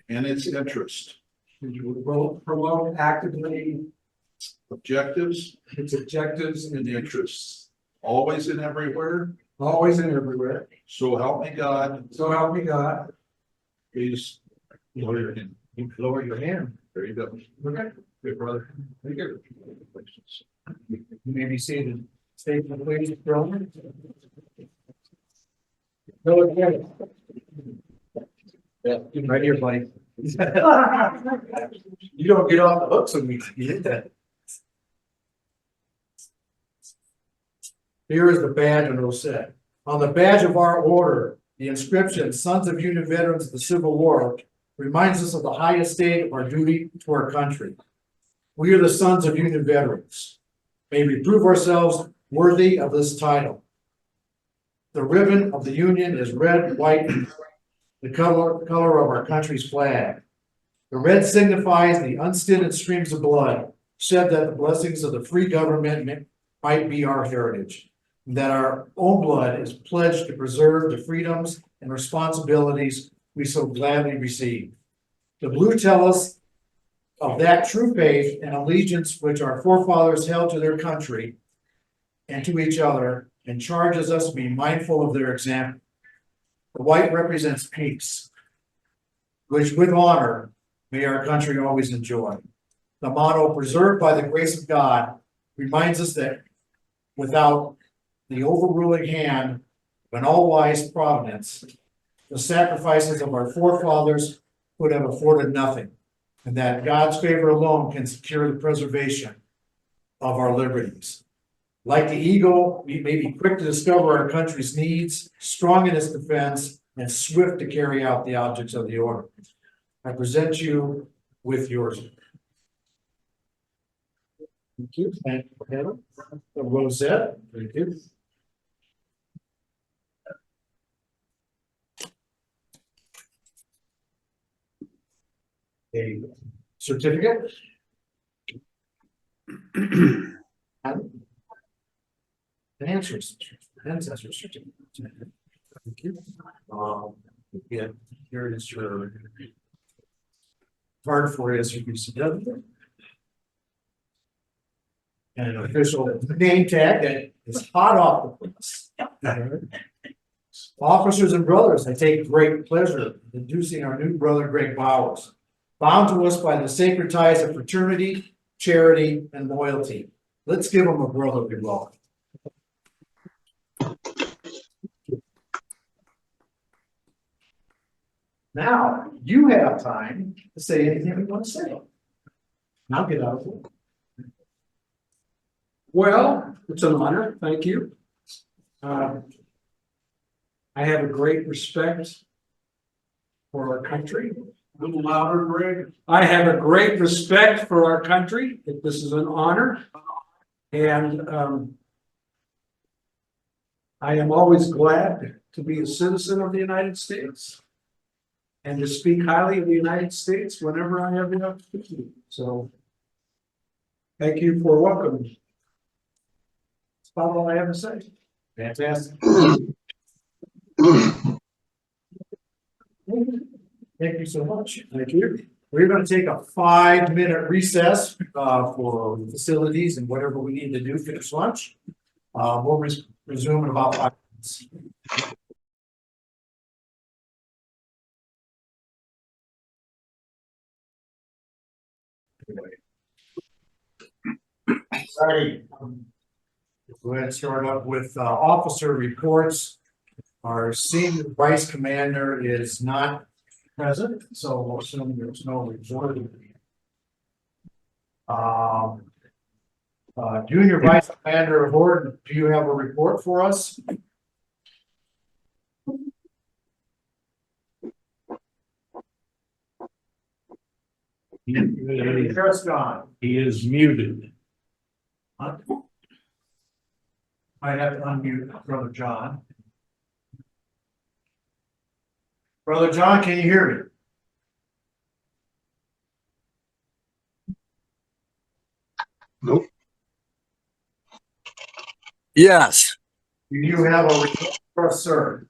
and its interest, and will promote actively objectives, its objectives and interests, always and everywhere. always and everywhere. So help me God. So help me God. Please lower your hand. You lower your hand. There you go. Okay. Good brother. Thank you. You may be seated. State the please, gentlemen. Go ahead. Yeah, right here, buddy. You don't get off the hook when we get that. Here is the badge on set. On the badge of our order, the inscription, Sons of Union Veterans of the Civil War, reminds us of the highest state of our duty to our country. We are the sons of Union veterans. May we prove ourselves worthy of this title. The ribbon of the Union is red, white, and the color of our country's flag. The red signifies the unstinted streams of blood shed that the blessings of the free government might be our heritage, and that our own blood is pledged to preserve the freedoms and responsibilities we so gladly receive. The blue tell us of that true faith and allegiance which our forefathers held to their country and to each other, and charges us to be mindful of their example. The white represents peace, which with honor may our country always enjoy. The motto, preserved by the grace of God, reminds us that without the overruling hand of an all-wise providence, the sacrifices of our forefathers would have afforded nothing, and that God's favor alone can secure the preservation of our liberties. Like the eagle, we may be quick to discover our country's needs, strong in its defense, and swift to carry out the objects of the order. I present you with yours. Thank you. Thank you, Heather. The rosette. Thank you. A certificate. An ancestor certificate. Thank you. Yeah, here is your card for SUPCW. And an official name tag that is hot off the press. Officers and brothers, I take great pleasure in introducing our new brother, Greg Bowers, bound to us by the sacred ties of fraternity, charity, and loyalty. Let's give him a brotherly welcome. Now, you have time to say anything you want to say. Now get out of it. Well, it's an honor. Thank you. I have a great respect for our country. A little louder, Greg. I have a great respect for our country. This is an honor. And I am always glad to be a citizen of the United States and to speak highly of the United States whenever I have the opportunity. So thank you for welcoming me. That's about all I have to say. Fantastic. Thank you so much. Thank you. We're going to take a 5-minute recess for facilities and whatever we need to do, finish lunch. We'll resume in about 5 minutes. Sorry. Go ahead and start up with officer reports. Our senior vice commander is not present, so we'll assume there's no report. Junior vice commander Horton, do you have a report for us? Harris gone. He is muted. Might have to unmute Brother John. Brother John, can you hear me? Nope. Yes. Do you have a report for us, sir?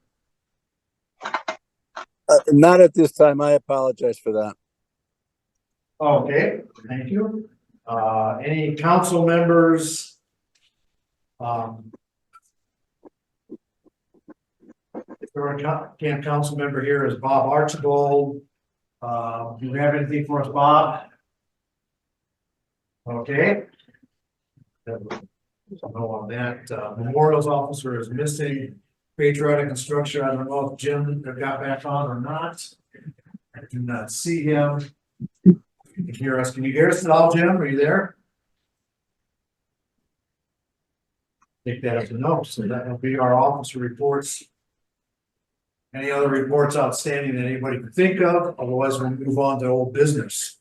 Not at this time. I apologize for that. Okay, thank you. Any council members? If there are a council member here is Bob Archibald. Do you have anything for us, Bob? Okay. No on that. Memorials officer is missing. Patriotic instructor, I don't know if Jim got back on or not. I do not see him. You can hear us. Can you hear us at all, Jim? Are you there? Take that as a note, so that will be our officer reports. Any other reports outstanding that anybody can think of? Otherwise, we'll move on to old business.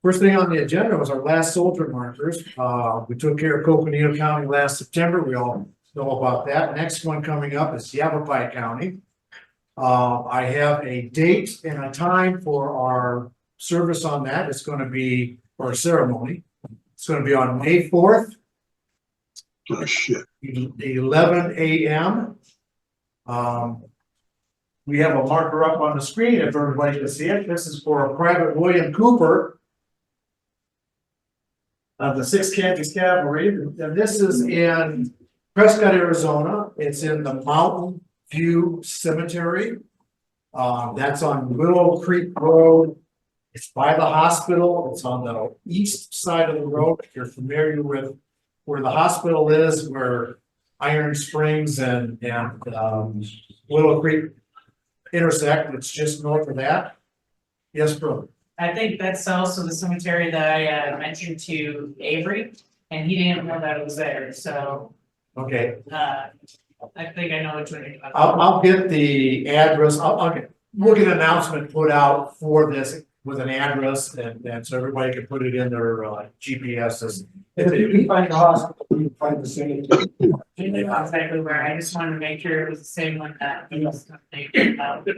First thing on the agenda was our last soldier markers. We took care of Coconino County last September. We all know about that. Next one coming up is Yavapai County. I have a date and a time for our service on that. It's going to be, or a ceremony. It's going to be on May 4th. Oh, shit. 11 a.m. We have a marker up on the screen if everybody can see it. This is for Private William Cooper of the 6th Kansas Cavalry. And this is in Prescott, Arizona. It's in the Mountain View Cemetery. That's on Willow Creek Road. It's by the hospital. It's on the east side of the road. If you're familiar with where the hospital is, where Iron Springs and Willow Creek intersect, it's just north of that. Yes, brother. I think that's also the cemetery that I mentioned to Avery, and he didn't know that it was there, so, Okay, I think I know which one you're talking about. I'll get the address. We'll get an announcement put out for this with an address, and so everybody can put it in their GPSs. If you can find the hospital, you can find the cemetery. He knew exactly where, I just wanted to make sure it was the same one that he was thinking about.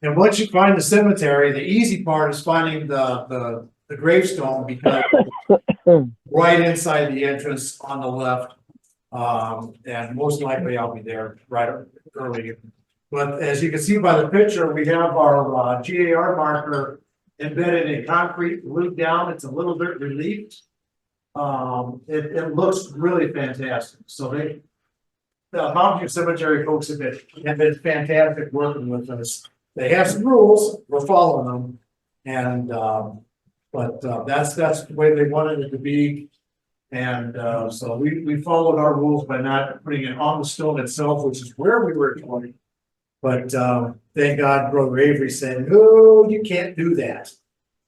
And once you find the cemetery, the easy part is finding the gravestone, because right inside the entrance on the left. And most likely I'll be there right early. But as you can see by the picture, we have our GAR marker embedded in concrete, glued down. It's a little bit relieved. It looks really fantastic. So the Mountain View Cemetery folks have been fantastic working with us. They have some rules, we're following them. And that's the way they wanted it to be. And so we followed our rules by not putting it on the stone itself, which is where we were going. But thank God, Brother Avery said, no, you can't do that.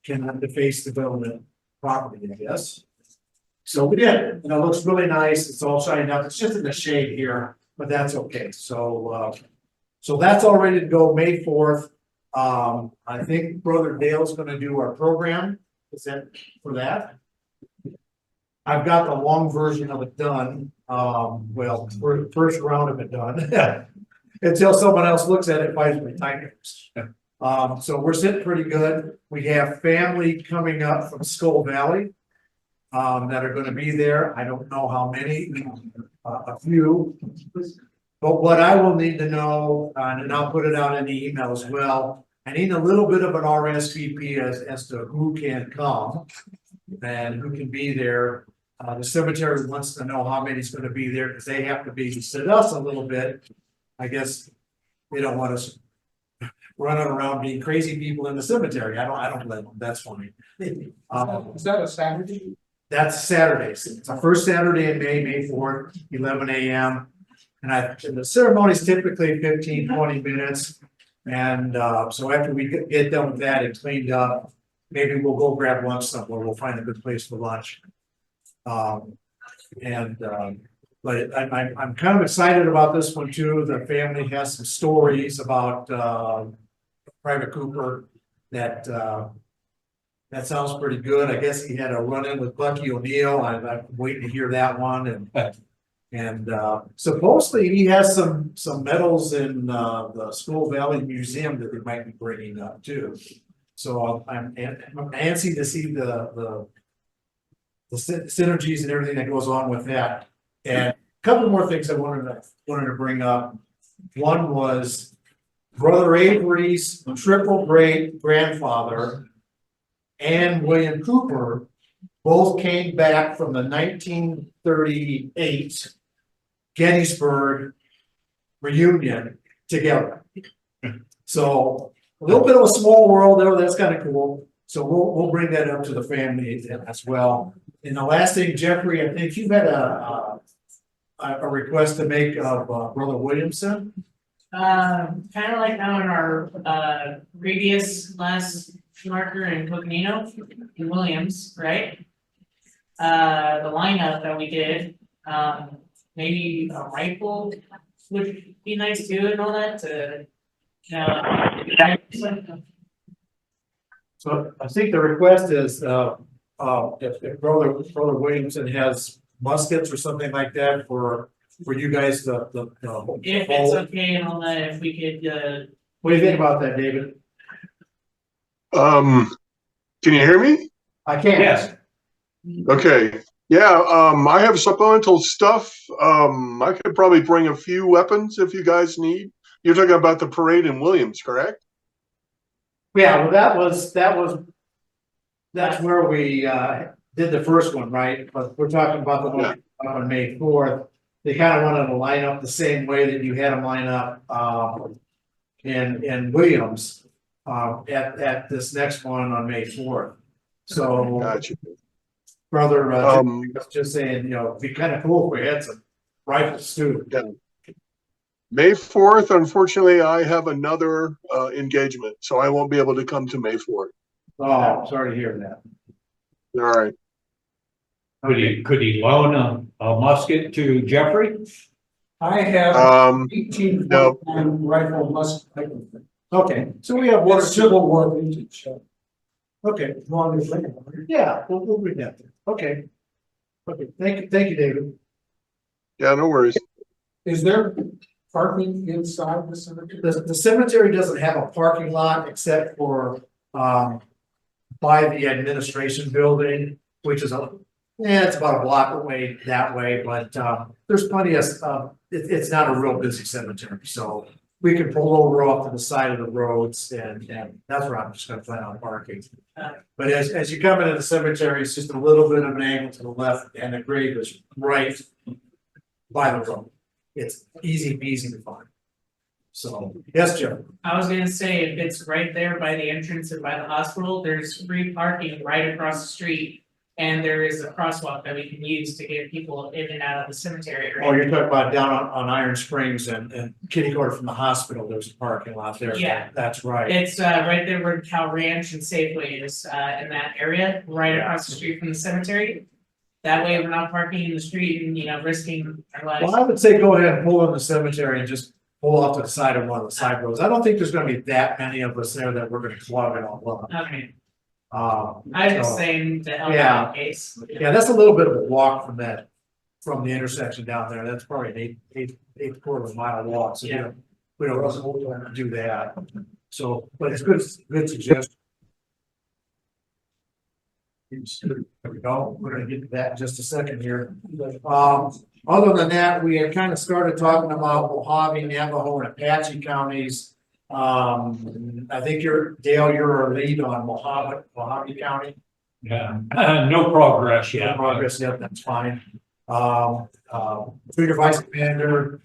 Cannot deface the government property, I guess. So we did, and it looks really nice. It's all shining up. It's just in the shade here, but that's okay. So so that's all ready to go May 4th. I think Brother Dale's going to do our program. Is that for that? I've got the long version of it done. Well, we're the first round of it done. Until someone else looks at it, finds my time. So we're sitting pretty good. We have family coming up from Skull Valley that are going to be there. I don't know how many, a few. But what I will need to know, and I'll put it out in the email as well, I need a little bit of an RSVP as to who can come and who can be there. The cemetery wants to know how many's going to be there, because they have to babysit us a little bit. I guess they don't want us running around being crazy people in the cemetery. I don't blame them. That's funny. Is that a Saturday? That's Saturdays. It's our first Saturday in May 4th, 11 a.m. And the ceremony is typically 15-20 minutes. And so after we get done with that and cleaned up, maybe we'll go grab lunch somewhere. We'll find a good place for lunch. But I'm kind of excited about this one too. The family has some stories about Private Cooper that sounds pretty good. I guess he had a run-in with Bucky O'Neill. I'm waiting to hear that one. And supposedly he has some medals in the Skull Valley Museum that they might be bringing up too. So I'm antsy to see the synergies and everything that goes on with that. And a couple more things I wanted to bring up. One was Brother Avery's triple great grandfather and William Cooper both came back from the 1938 Gettysburg reunion together. So a little bit of a small world there. That's kind of cool. So we'll bring that up to the family as well. And the last thing, Jeffrey, I think you've had a request to make of Brother Williamson. Kind of like now in our previous last marker in Coconino in Williams, right? The lineup that we did, maybe a rifle would be nice too and all that to, So I think the request is if Brother Williamson has muskets or something like that for you guys to if it's okay and all that, if we could, what do you think about that, David? Can you hear me? I can. Yes. Okay. Yeah, I have supplemental stuff. I could probably bring a few weapons if you guys need. You're talking about the parade in Williams, correct? Yeah, well, that's where we did the first one, right? But we're talking about the one on May 4th. They kind of wanted to line up the same way that you had them line up in Williams at this next one on May 4th. So, Gotcha. Brother, just saying, it'd be kind of cool if we had some rifles too. Yeah. May 4th, unfortunately, I have another engagement, so I won't be able to come to May 4th. Oh, sorry to hear that. All right. Could he loan a musket to Jeffrey? I have No. 1849 rifle musket. Okay, so we have one or It's two. Civil War vintage. Okay, Long as they- yeah, we'll read that. Okay. Okay, thank you, David. Yeah, no worries. Is there parking inside the cemetery? The cemetery doesn't have a parking lot except for, by the administration building, which is it's about a block away that way, but, there's plenty of, it's not a real busy cemetery, so we can pull over off to the side of the roads and that's where I'm just gonna plan on parking. But as you come into the cemetery, it's just a little bit of an angle to the left and the grave is right by the road. It's easy peasy to find. So, yes, Joe. I was gonna say, if it's right there by the entrance and by the hospital, there's free parking right across the street. And there is a crosswalk that we can use to get people in and out of the cemetery, Oh, right? you're talking about down on Iron Springs and kitty corner from the hospital, there's a parking lot there. Yeah. That's right. It's right there where Cal Ranch and Safeway is in that area, right across the street from the cemetery. That way we're not parking in the street and, risking our lives. Well, I would say go ahead and pull in the cemetery and just pull off to the side of one of the side roads. I don't think there's gonna be that many of us there that we're gonna clog it all up. Okay, I was just so- saying to help Yeah. out in case. Yeah, that's a little bit of a walk from the intersection down there. That's probably an eight quarter of a mile walk, so Yeah. we don't want to do that. So, but it's good suggestion. There we go. We're gonna get to that in just a second here. Other than that, we had kind of started talking about Mojave, Navajo, and Apache counties. I think Dale, you're a lead on Mojave County. Yeah, no progress Yeah, yet. progress, yep, that's fine. Junior Vice Commander,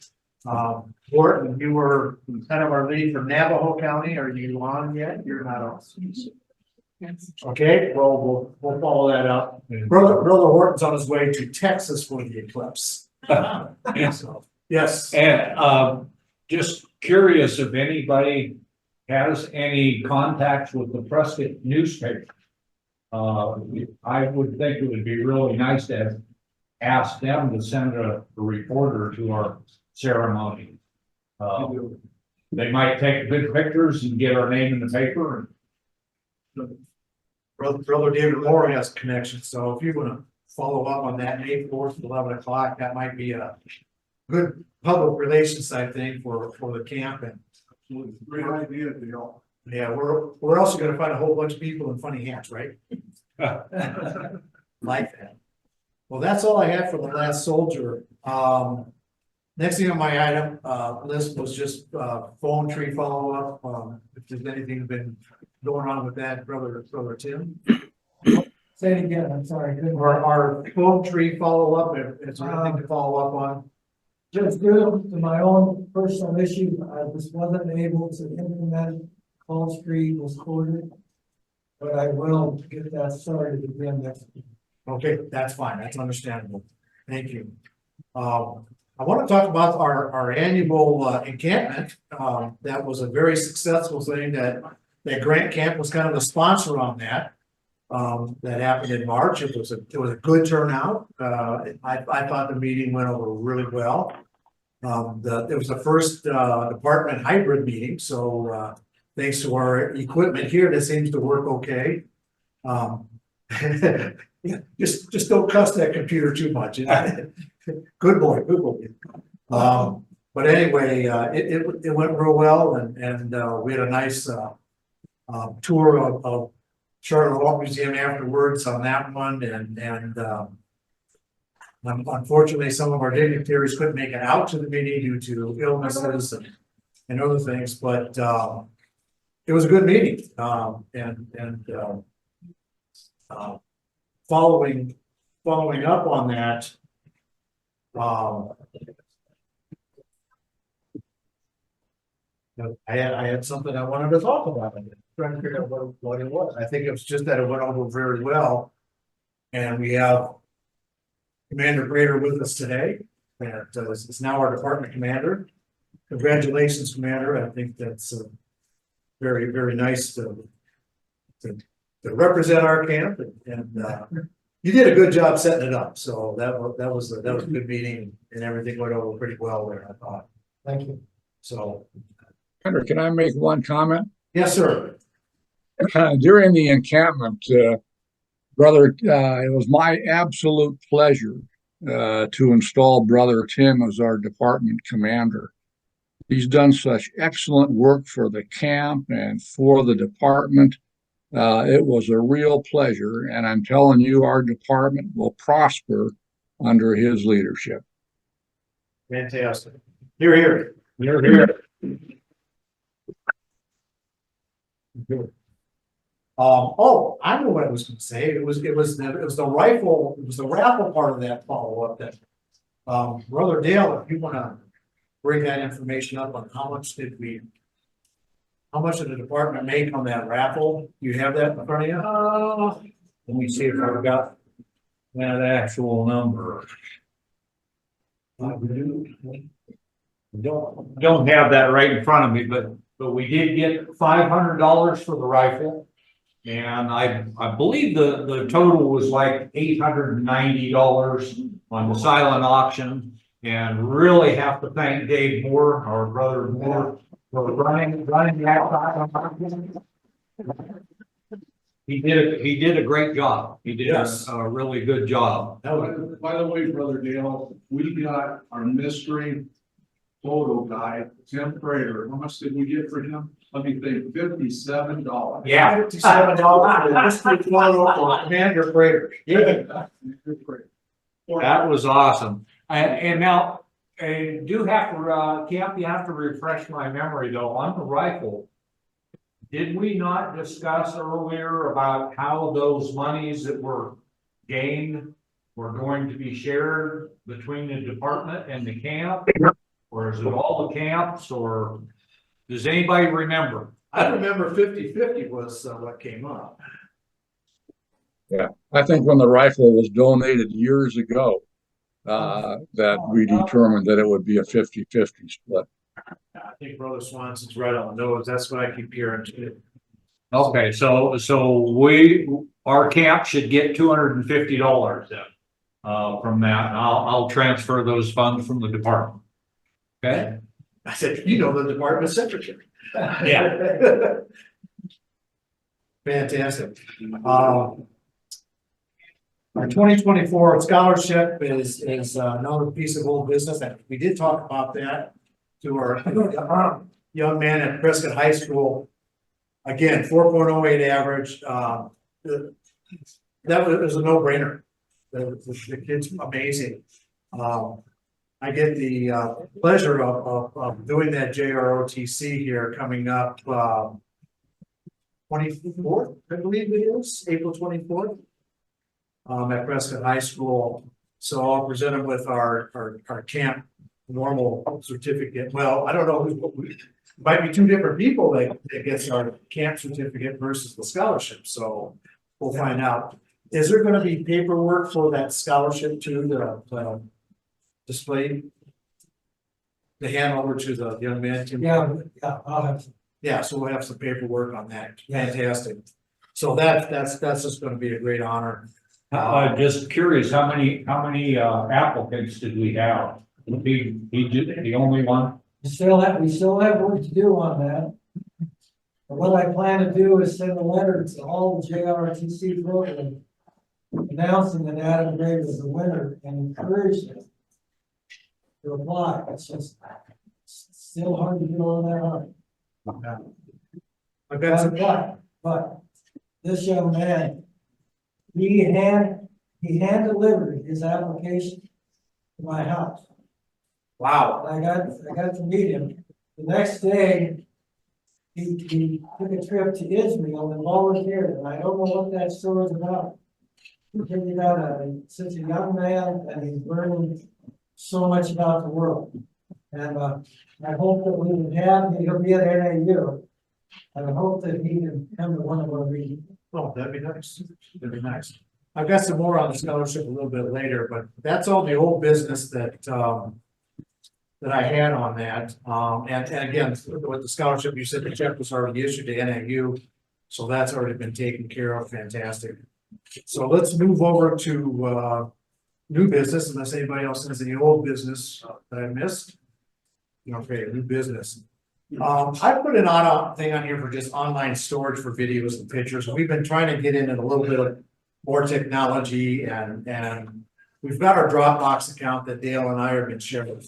Horton, you were kind of our lead for Navajo County. Are you on yet? You're not on. Okay, well, we'll follow that up. Brother Horton's on his way to Texas for the eclipse. So, yes. And just curious if anybody has any contacts with the Prescott newspaper. I would think it would be really nice to ask them to send a reporter to our ceremony. They might take good pictures and get our name in the paper. Brother David Moore has connections, so if you wanna follow up on that May 4th at 11 o'clock, that might be a good public relations, I think, for the camp and. Great idea, Dale. Yeah, we're also gonna find a whole bunch of people in funny hats, right? Like that. Well, that's all I had for the last soldier. Next thing on my item, list was just, phone tree follow-up, if there's anything been going on with that, brother Tim. Say it again, I'm sorry. Our phone tree follow-up, is there anything to follow up on? Just due to my own personal issue, I just wasn't able to implement call tree was quoted. But I will get that started again next week. Okay, that's fine, that's understandable, thank you. I want to talk about our annual encampment, that was a very successful thing that Grant Camp was kind of the sponsor on that. That happened in March, it was a good turnout, I thought the meeting went over really well. It was the first department hybrid meeting, so thanks to our equipment here, that seems to work okay. Just don't cuss that computer too much. Good boy, good boy. But anyway, it went real well, and we had a nice tour of Charlotte Walk Museum afterwards on that one, and unfortunately, some of our dignitaries couldn't make it out to the meeting due to illnesses and other things, but it was a good meeting, following up on that. I had something I wanted to talk about. I'm trying to figure out what it was. I think it was just that it went over very well. And we have Commander Grader with us today. And is now our department commander. Congratulations, Commander. I think that's very, very nice to represent our camp, and you did a good job setting it up. So that was a good meeting, and everything went over pretty well there, I thought. Thank you. So, Hunter, can I make one comment? yes, sir. During the encampment, brother, it was my absolute pleasure to install Brother Tim as our department commander. He's done such excellent work for the camp and for the department. It was a real pleasure, and I'm telling you, our department will prosper under his leadership. Fantastic. Here, here. You're here. I know what I was going to say. It was the rifle. It was the raffle part of that follow-up that, Brother Dale, if you want to bring that information up on how much did the department make on that raffle? You have that in front of you? Let me see if I've got that actual number. Don't have that right in front of me, but we did get $500 for the rifle. And I believe the total was like $890 on the silent auction. And really have to thank Dave Moore, our brother Moore, for running that. He did a great job. He did Yes. a really good job. By the way, Brother Dale, we got our mystery photo guy, Tim Prater. How much did we get for him? Let me think, $57. Yeah. $57 for this for Commander Prater. Yeah. That was awesome. And now, do have to, Camp, you have to refresh my memory though, on the rifle. Did we not discuss earlier about how those monies that were gained were going to be shared between the department and the camp? Or is it all the camps, or does anybody remember? I remember 50-50 was what came up. Yeah, I think when the rifle was donated years ago, that we determined that it would be a 50-50 split. I think Brother Swanson's right on the nose. That's what I keep hearing too. Okay, so our camp should get $250 then, from that, and I'll transfer those funds from the department. Okay? I said, you know, the department secretary. Yeah. Fantastic. Our 2024 scholarship is another piece of old business, and we did talk about that to our young man at Prescott High School. Again, 4.08 average. That was a no-brainer. The kid's amazing. I get the pleasure of doing that JROTC here coming up 24th, I believe it is, April 24th. At Prescott High School. So I'll present them with our camp normal certificate. Well, I don't know, might be two different people that gets our camp certificate versus the scholarship, so we'll find out. Is there gonna be paperwork for that scholarship too, the display? The hand over to the young man? Yeah, I'll have some. Yeah, so we'll have some paperwork on that. Fantastic. So that's just gonna be a great honor. Just curious, how many applicants did we have? He did the only one? We still have work to do on that. But what I plan to do is send a letter to all the JRTC programs announcing that Adam Gray was the winner and encourage them to apply. It's just still hard to do all that hard. I've got some, But this young man, he hand delivered his application to my house. wow, I got to meet him. The next day, he took a trip to Israel and volunteered, and I don't know what that story's about. He figured out such a young man, and he's learning so much about the world. And I hope that we would have, he'll be at NAU, and I hope that he can come to one of our meetings. oh, that'd be nice, that'd be nice. I've got some more on the scholarship a little bit later, but that's all the old business that I had on that. And again, with the scholarship, you said the check was already issued to NAU, so that's already been taken care of, fantastic. So let's move over to new business, unless anybody else has any old business that I missed. Okay, new business. I put an thing on here for just online storage for videos and pictures. We've been trying to get into a little bit of more technology and we've got our Dropbox account that Dale and I have been sharing.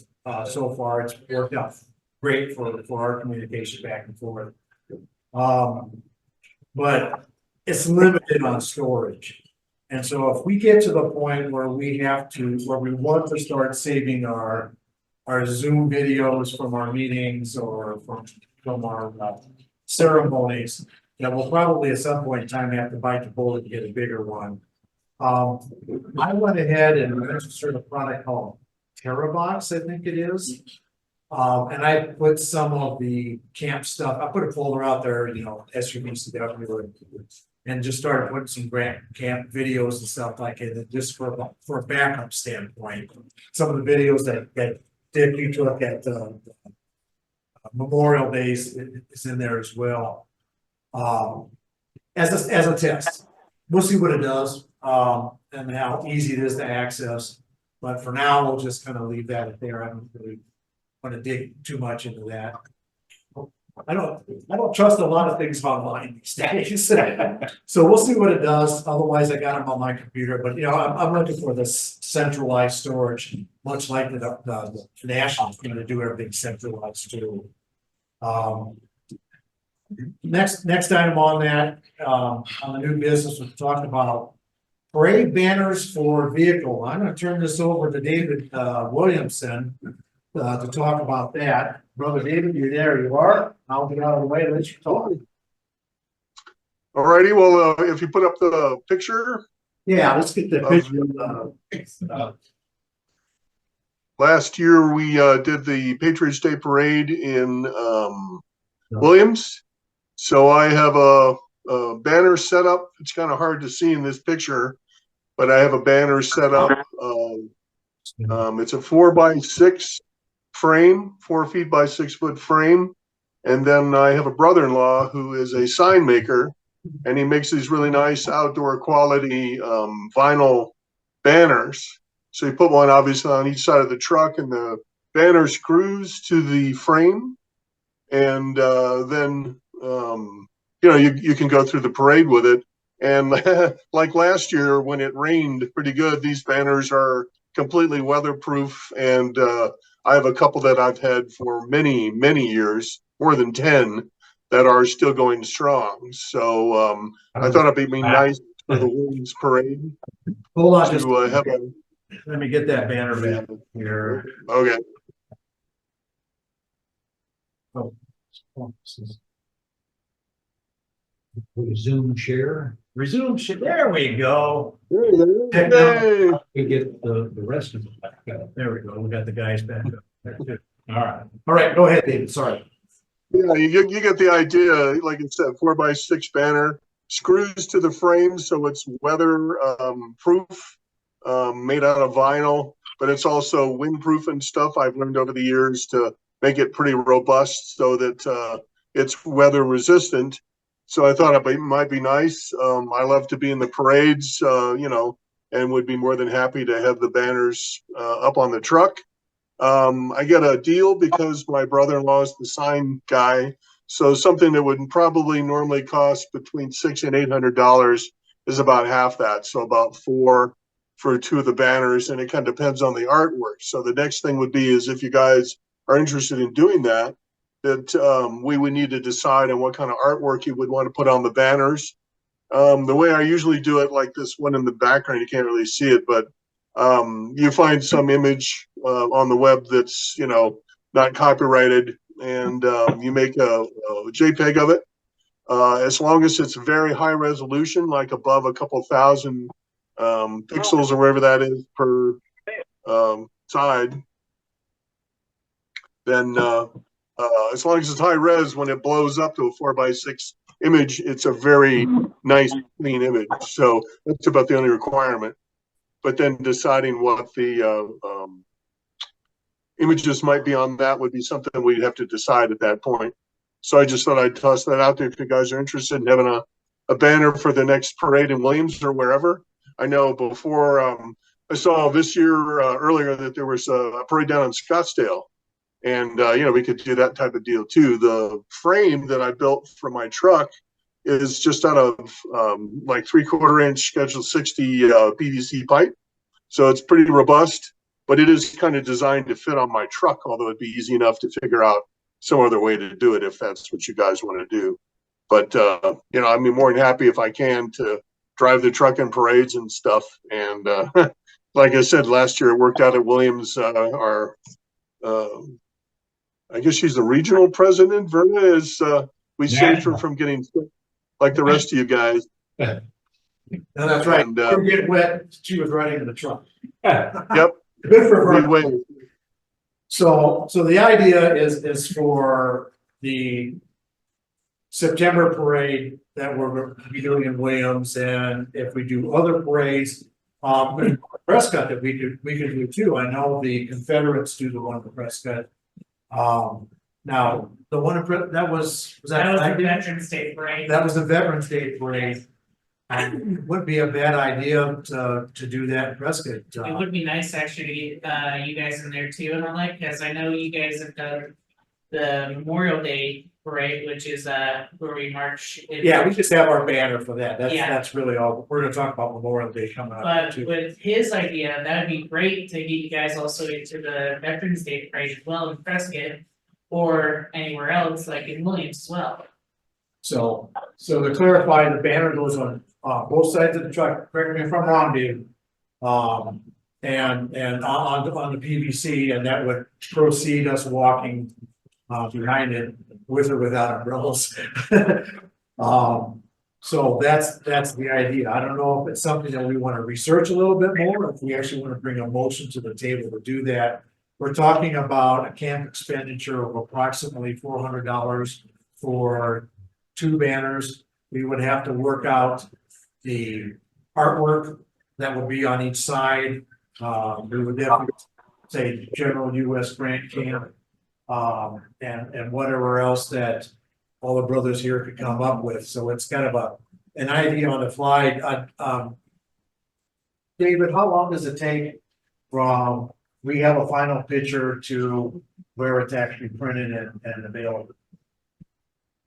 So far, it's worked out great for our communication back and forth. But it's limited on storage. And so if we get to the point where we want to start saving our Zoom videos from our meetings or from our ceremonies, that we'll probably at some point in time have to bite the bullet and get a bigger one. I went ahead and registered a product called Terabox, I think it is. And I put some of the camp stuff, I put a folder out there, SUVCW, and just started putting some camp videos and stuff like it, just for a backup standpoint. Some of the videos that Dick, you took at Memorial Days is in there as well. As a test, we'll see what it does, and how easy it is to access. But for now, we'll just kind of leave that there. I don't really want to dig too much into that. I don't trust a lot of things online these days. So we'll see what it does. Otherwise, I got them on my computer. But I'm looking for this centralized storage, much like the national's going to do everything centralized too. Next item on that, on the new business, we're talking about parade banners for vehicle. I'm going to turn this over to David Williamson to talk about that. Brother David, you're there. You are. I'll get out of the way and let you talk. All righty. Well, if you put up the picture. Yeah, let's get the picture. Last year, we did the Patriots Day Parade in Williams. So I have a banner set up. It's kind of hard to see in this picture, but I have a banner set up. It's a 4x6 frame, 4 feet by 6 foot frame. And then I have a brother-in-law who is a sign maker, and he makes these really nice outdoor quality vinyl banners. So you put one obviously on each side of the truck, and the banner screws to the frame. And then, you can go through the parade with it. And like last year when it rained pretty good, these banners are completely weatherproof. And I have a couple that I've had for many, many years, more than 10, that are still going strong. So I thought it'd be nice for the Williams Parade Hold on, to have a Let me get that banner back here. Okay. Zoom share, Resume shit. There we go. Yay. we get the rest of it back up. There we go. We got the guys back up. That's good. All right. All right, go ahead, David. Sorry. Yeah, you get the idea. Like it said, 4x6 banner, screws to the frame so it's weather proof, made out of vinyl, but it's also windproof and stuff. I've learned over the years to make it pretty robust so that it's weather resistant. So I thought it might be nice. I love to be in the parades, you know, and would be more than happy to have the banners up on the truck. I get a deal because my brother-in-law is the sign guy. So something that would probably normally cost between $600 and $800 is about half that. So about $400 for 2 of the banners, and it kind of depends on the artwork. So the next thing would be is if you guys are interested in doing that, we would need to decide on what kind of artwork you would want to put on the banners. The way I usually do it, like this one in the background, you can't really see it, but you find some image on the web that's, you know, not copyrighted, and you make a JPEG of it. As long as it's very high resolution, like above a couple thousand pixels or wherever that is per side, then as long as it's high res, when it blows up to a 4x6 image, it's a very nice, clean image. So that's about the only requirement. But then deciding what the images might be on that would be something we'd have to decide at that point. So I just thought I'd toss that out there if you guys are interested in having a banner for the next parade in Williams or wherever. I know before I saw this year earlier that there was a parade down in Scottsdale. And, you know, we could do that type of deal too. The frame that I built for my truck is just out of like 3/4 inch Schedule 60 PVC pipe. So it's pretty robust, but it is kind of designed to fit on my truck, although it'd be easy enough to figure out some other way to do it if that's what you guys want to do. But, you know, I'd be more than happy if I can to drive the truck in parades and stuff. And like I said, last year it worked out at Williams. I guess she's the regional president. Verna is, we saved her from getting sick like the rest of you guys. No, that's right. And, We're getting wet. She was riding in the truck. Yep. Good for We her. win. So the idea is for the September parade that we're going to be doing in Williams, and if we do other parades, Prescott that we can do too. I know the Confederates do the one in Prescott. Now the one in that was That was the Veterans Day parade. that was the Veterans Day parade. Would be a bad idea to do that in Prescott. It would be nice actually to get you guys in there too, and I like, because I know you guys have done the Memorial Day parade, which is where we march. Yeah, we just have our banner for that. Yeah. That's really all. We're gonna talk about Memorial Day coming up But too. with his idea, that'd be great to get you guys also into the Veterans Day parade as well in Prescott. Or anywhere else, like in Williams as well. So to clarify, the banner goes on both sides of the truck. Correct me if I'm wrong, Dave. And on the PVC, and that would proceed us walking behind it with or without umbrellas. So that's the idea. I don't know if it's something that we want to research a little bit more, if we actually want to bring a motion to the table to do that. We're talking about a camp expenditure of approximately $400 for 2 banners. We would have to work out the artwork that will be on each side. We would definitely say General U.S. Grant Camp, and whatever else that all the brothers here could come up with. So it's kind of an idea on the fly. David, how long does it take from we have a final picture to where it's actually printed and available?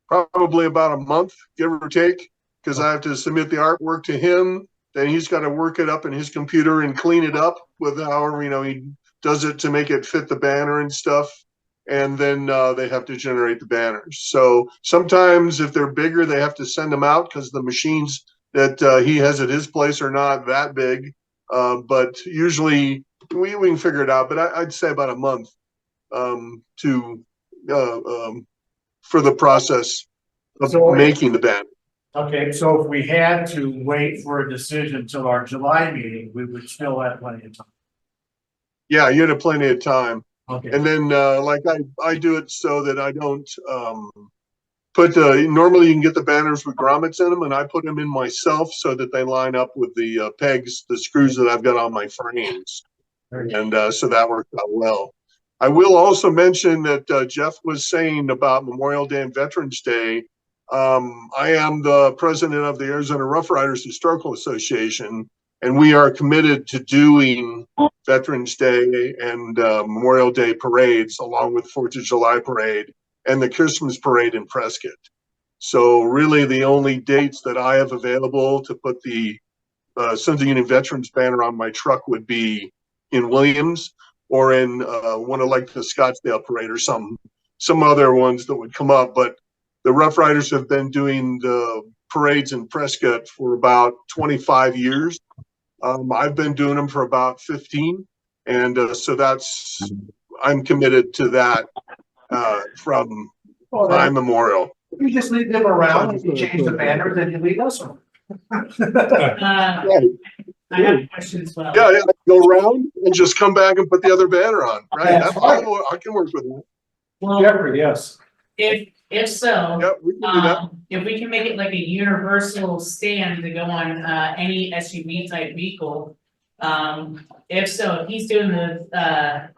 Probably about a month, give or take, because I have to submit the artwork to him. Then he's got to work it up in his computer and clean it up with however, you know, he does it to make it fit the banner and stuff. And then they have to generate the banners. So sometimes if they're bigger, they have to send them out because the machines that he has at his place are not that big. But usually we can figure it out, but I'd say about a month, to, for the process of So- making the banner. Okay, so if we had to wait for a decision till our July meeting, we would still have plenty of time. Yeah, you had plenty of time. Okay, And then, like I do it so that I don't, normally you can get the banners with grommets in them, and I put them in myself so that they line up with the pegs, the screws that I've got on my frames. And so that worked out well. I will also mention that Jeff was saying about Memorial Day and Veterans Day. I am the president of the Arizona Rough Riders Historical Association, and we are committed to doing Veterans Day and Memorial Day parades, along with 4th of July parade and the Christmas parade in Prescott. So really the only dates that I have available to put the Sons of Union Veterans banner on my truck would be in Williams, or in one of like the Scottsdale parade, or some other ones that would come up. But the Rough Riders have been doing the parades in Prescott for about 25 years. I've been doing them for about 15. And so I'm committed to that from time memorial. you just leave them around, if you change the banner, then you leave us on. Right. I have a question as well. Yeah, go around and just come back and put the other banner on. Right. That's right. I can work with that. Well, Jeffrey, yes. if so, Yeah, we can do that. if we can make it like a universal stand to go on any SUV type vehicle. If so, if he's doing the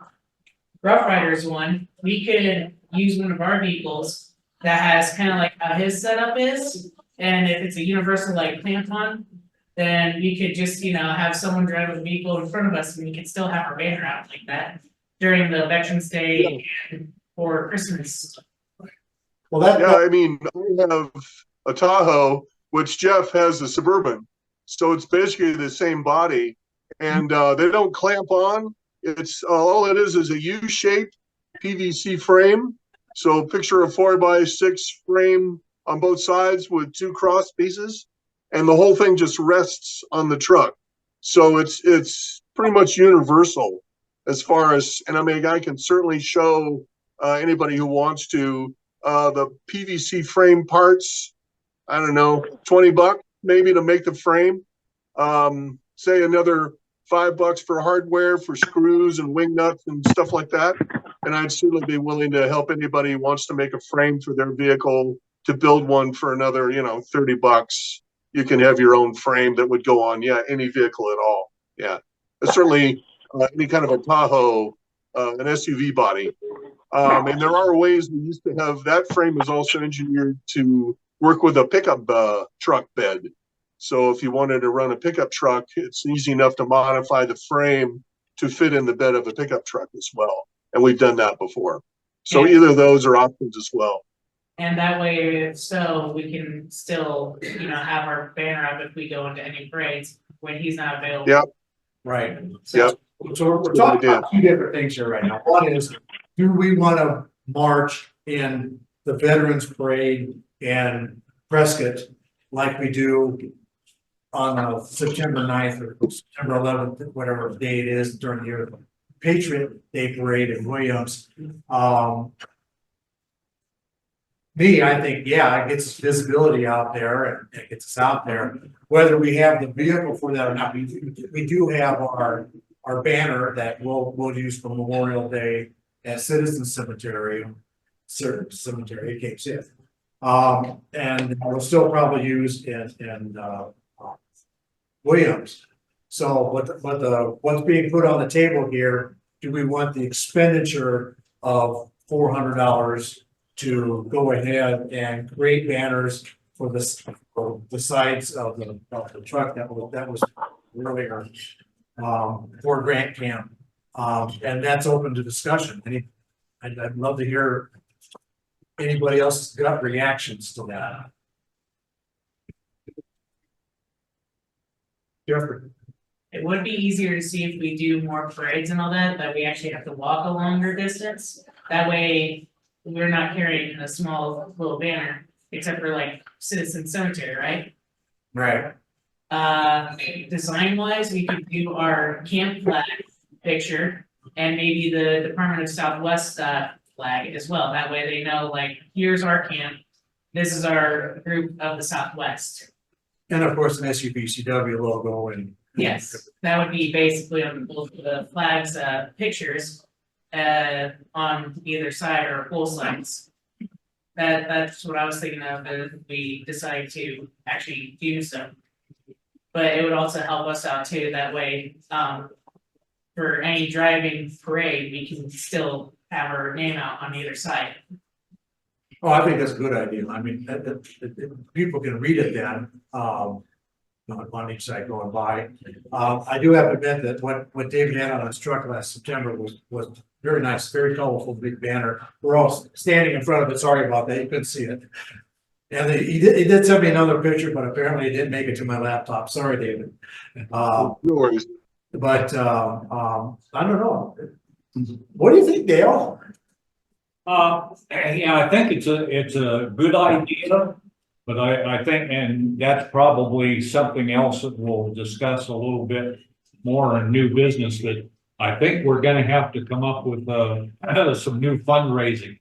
Rough Riders one, we could use one of our vehicles that has kind of like how his setup is. And if it's a universal like clamp-on, then we could just, have someone drive a vehicle in front of us, and we could still have our banner out like that during the Veterans Day and or Christmas. Well, that, Yeah, I mean, I have a Tahoe, which Jeff has a Suburban. So it's basically the same body, and they don't clamp on. It's all it is a U-shaped PVC frame. So picture a 4x6 frame on both sides with 2 cross pieces, and the whole thing just rests on the truck. So it's pretty much universal as far as, and I mean, I can certainly show anybody who wants to the PVC frame parts. I don't know, $20 maybe to make the frame. Say another $5 for hardware, for screws and wing nuts and stuff like that. And I'd certainly be willing to help anybody who wants to make a frame for their vehicle to build one for another, $30. You can have your own frame that would go on, any vehicle at all. Yeah, certainly any kind of a Tahoe, an SUV body. And there are ways. We used to have that frame was also engineered to work with a pickup truck bed. So if you wanted to run a pickup truck, it's easy enough to modify the frame to fit in the bed of a pickup truck as well. And we've done that before. So either of those are options as well. And that way, if so, we can still, have our banner up if we go into any parades when he's not available. Yeah. right. Yep. So we're talking about 2 different things here right now. One is, do we want to march in the Veterans Parade in Prescott like we do on September 9th or September 11th, whatever day it is during the year, Patriot Day Parade in Williams? I think, it gets visibility out there and it gets us out there. Whether we have the vehicle for that or not, we do have our banner that we'll use for Memorial Day at Citizen Cemetery, certain cemetery, Cape Sith. And we'll still probably use in Williams. So what's being put on the table here, do we want the expenditure of $400 to go ahead and create banners for the sides of the truck that was earlier for Grant Camp? And that's open to discussion. I'd love to hear anybody else's gut reactions to that. Jeffrey. It would be easier to see if we do more parades and all that we actually have to walk a longer distance. That way, we're not carrying a small little banner, except for like Citizen Cemetery, right? Right. Design wise, we could do our camp flag picture and maybe the Department of Southwest flag as well. That way they know, like, here's our camp. This is our group of the Southwest. And of course, an SUBCW logo and. Yes, that would be basically on both of the flags pictures on either side or both sides. That's what I was thinking of if we decide to actually do so. But it would also help us out too, that way, for any driving parade, we can still have our name out on either side. Oh, I think that's a good idea. I mean, people can read it then, on each side going by. I do have to admit that what David had on his truck last September was very nice, very colorful, big banner. We're all standing in front of it. Sorry about that. You couldn't see it. And he did send me another picture, but apparently it didn't make it to my laptop. Sorry, David. No worries. But I don't know. What do you think, Dale? Yeah, I think it's a good idea, but I think, and that's probably something else that we'll discuss a little bit more in new business, that I think we're gonna have to come up with some new fundraising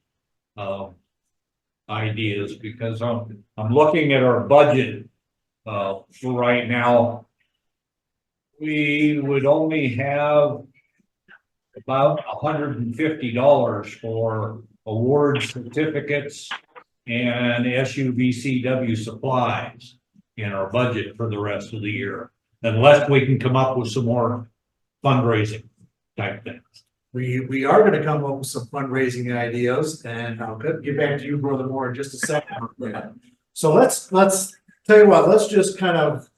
ideas, because I'm looking at our budget for right now. We would only have about $150 for award certificates and SUVCW supplies in our budget for the rest of the year, unless we can come up with some more fundraising type things. We are gonna come up with some fundraising ideas, and I'll get back to you, Brother Moore, in just a second. So let's tell you what, let's just kind of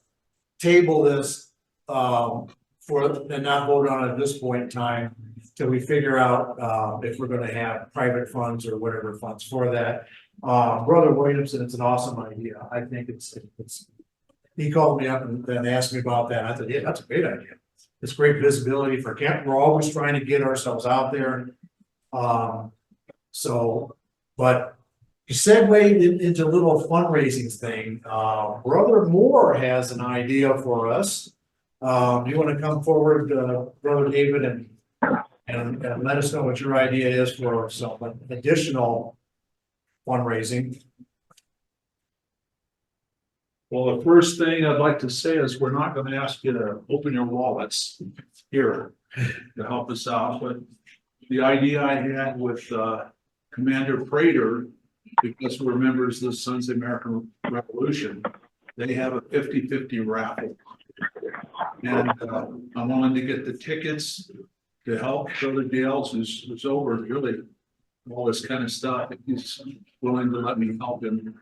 table this and not vote on it at this point in time till we figure out if we're gonna have private funds or whatever funds for that. Brother Williamson, it's an awesome idea. I think it's he called me up and asked me about that. I thought, yeah, that's a great idea. It's great visibility for camp. We're always trying to get ourselves out there. But you segued into a little fundraising thing. Brother Moore has an idea for us. Do you want to come forward, Brother David, and let us know what your idea is for some additional fundraising? Well, the first thing I'd like to say is we're not gonna ask you to open your wallets here to help us out, but the idea I had with Commander Prater, because we're members of the Sons of American Revolution, they have a 50-50 raffle. And I wanted to get the tickets to help Brother Dales, who's over really all this kind of stuff. If he's willing to let me help him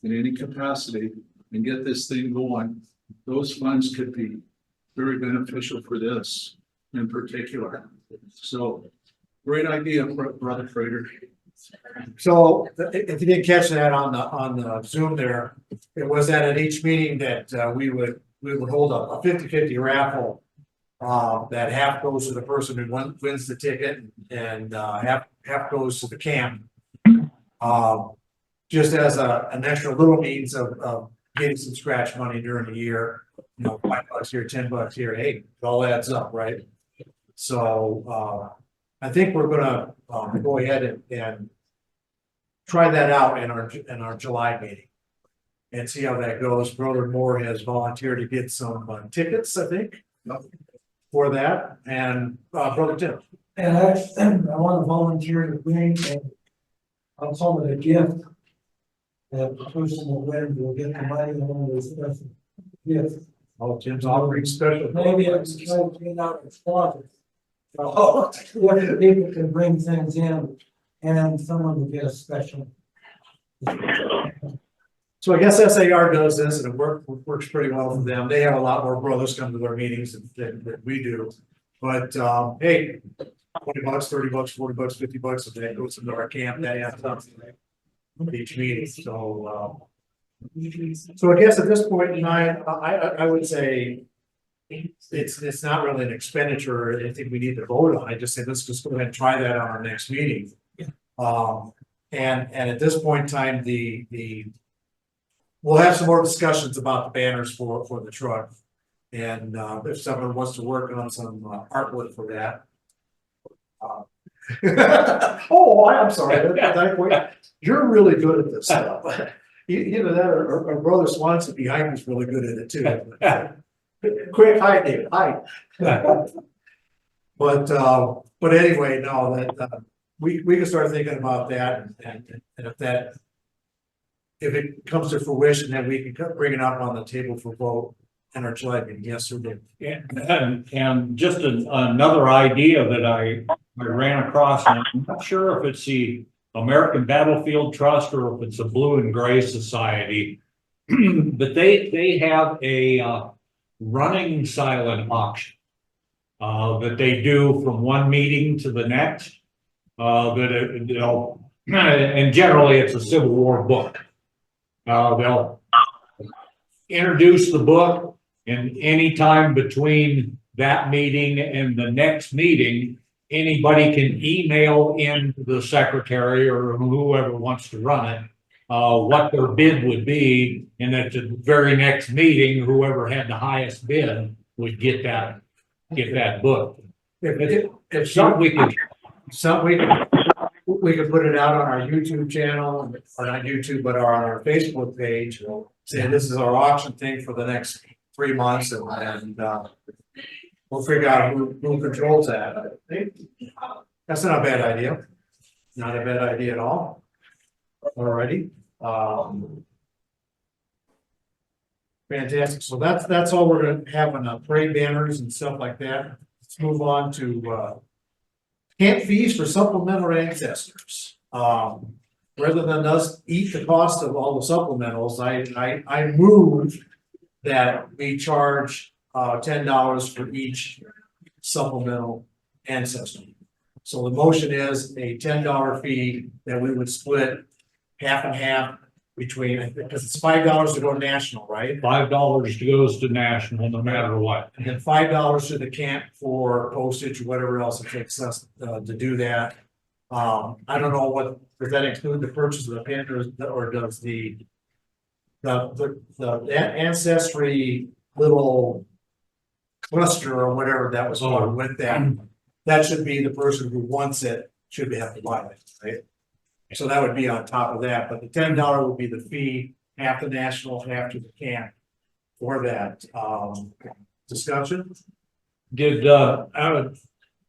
in any capacity and get this thing going, those funds could be very beneficial for this in particular. So great idea, Brother Frater. So if you didn't catch that on the Zoom there, it was that at each meeting that we would hold a 50-50 raffle. That half goes to the person who wins the ticket, and half goes to the camp. Just as an extra little means of getting some scratch money during the year, you know, $5 here, $10 here, hey, it all adds up, right? So I think we're gonna go ahead and try that out in our July meeting and see how that goes. Brother Moore has volunteered to get some tickets, I think, for that, and Brother Tim. And I want to volunteer to bring, I'll call it a gift. That the person will win will get the money on this special gift. Oh, Tim's offering special. Maybe I can try to clean out his closet. So, if people can bring things in and someone will get a special. So I guess SAR does this, and it works pretty well for them. They have a lot more brothers come to their meetings than we do. But hey, $20, $30, $40, $50 a day goes into our camp. That adds up each meeting. So I guess at this point in time, I would say it's not really an expenditure or anything we need to vote on. I just say let's just go ahead and try that on our next meeting. And at this point in time, the we'll have some more discussions about the banners for the truck. And, if someone wants to work on some artwork for that. Oh, I'm sorry, you're really good at this stuff. You know that, our brother Swanson behind me is really good at it too. Quick, hi, David, hi. But anyway, no, that, we can start thinking about that, and if it comes to fruition, then we can bring it up on the table for vote in our July meeting, yes, or no. And just another idea that I ran across, and I'm not sure if it's the American Battlefield Trust or if it's the Blue and Gray Society, but they have a running silent auction that they do from one meeting to the next. And generally it's a Civil War book. They'll introduce the book, and any time between that meeting and the next meeting, anybody can email in to the secretary or whoever wants to run it, what their bid would be, and at the very next meeting, whoever had the highest bid would get that book. If Something we could, we could put it out on our YouTube channel, or not YouTube, but on our Facebook page, saying this is our auction thing for the next 3 months, and we'll figure out who controls that. That's not a bad idea. Not a bad idea at all. Alrighty. Fantastic. So that's all we're gonna have on parade banners and stuff like that. Let's move on to camp fees for supplemental ancestors. Rather than us eat the cost of all the supplementals, I move that we charge $10 for each supplemental ancestor. So the motion is a $10 fee that we would split half and half between, because it's $5 to go national, right? $5 goes to national no matter what. And then $5 to the camp for postage or whatever else it takes us to do that. I don't know does that include the purchase of the pin, or does the ancestry little cluster or whatever that was on with that should be the person who wants it should have to buy it, right? So that would be on top of that, but the $10 would be the fee, half the national, half to the camp for that. Discussion? Did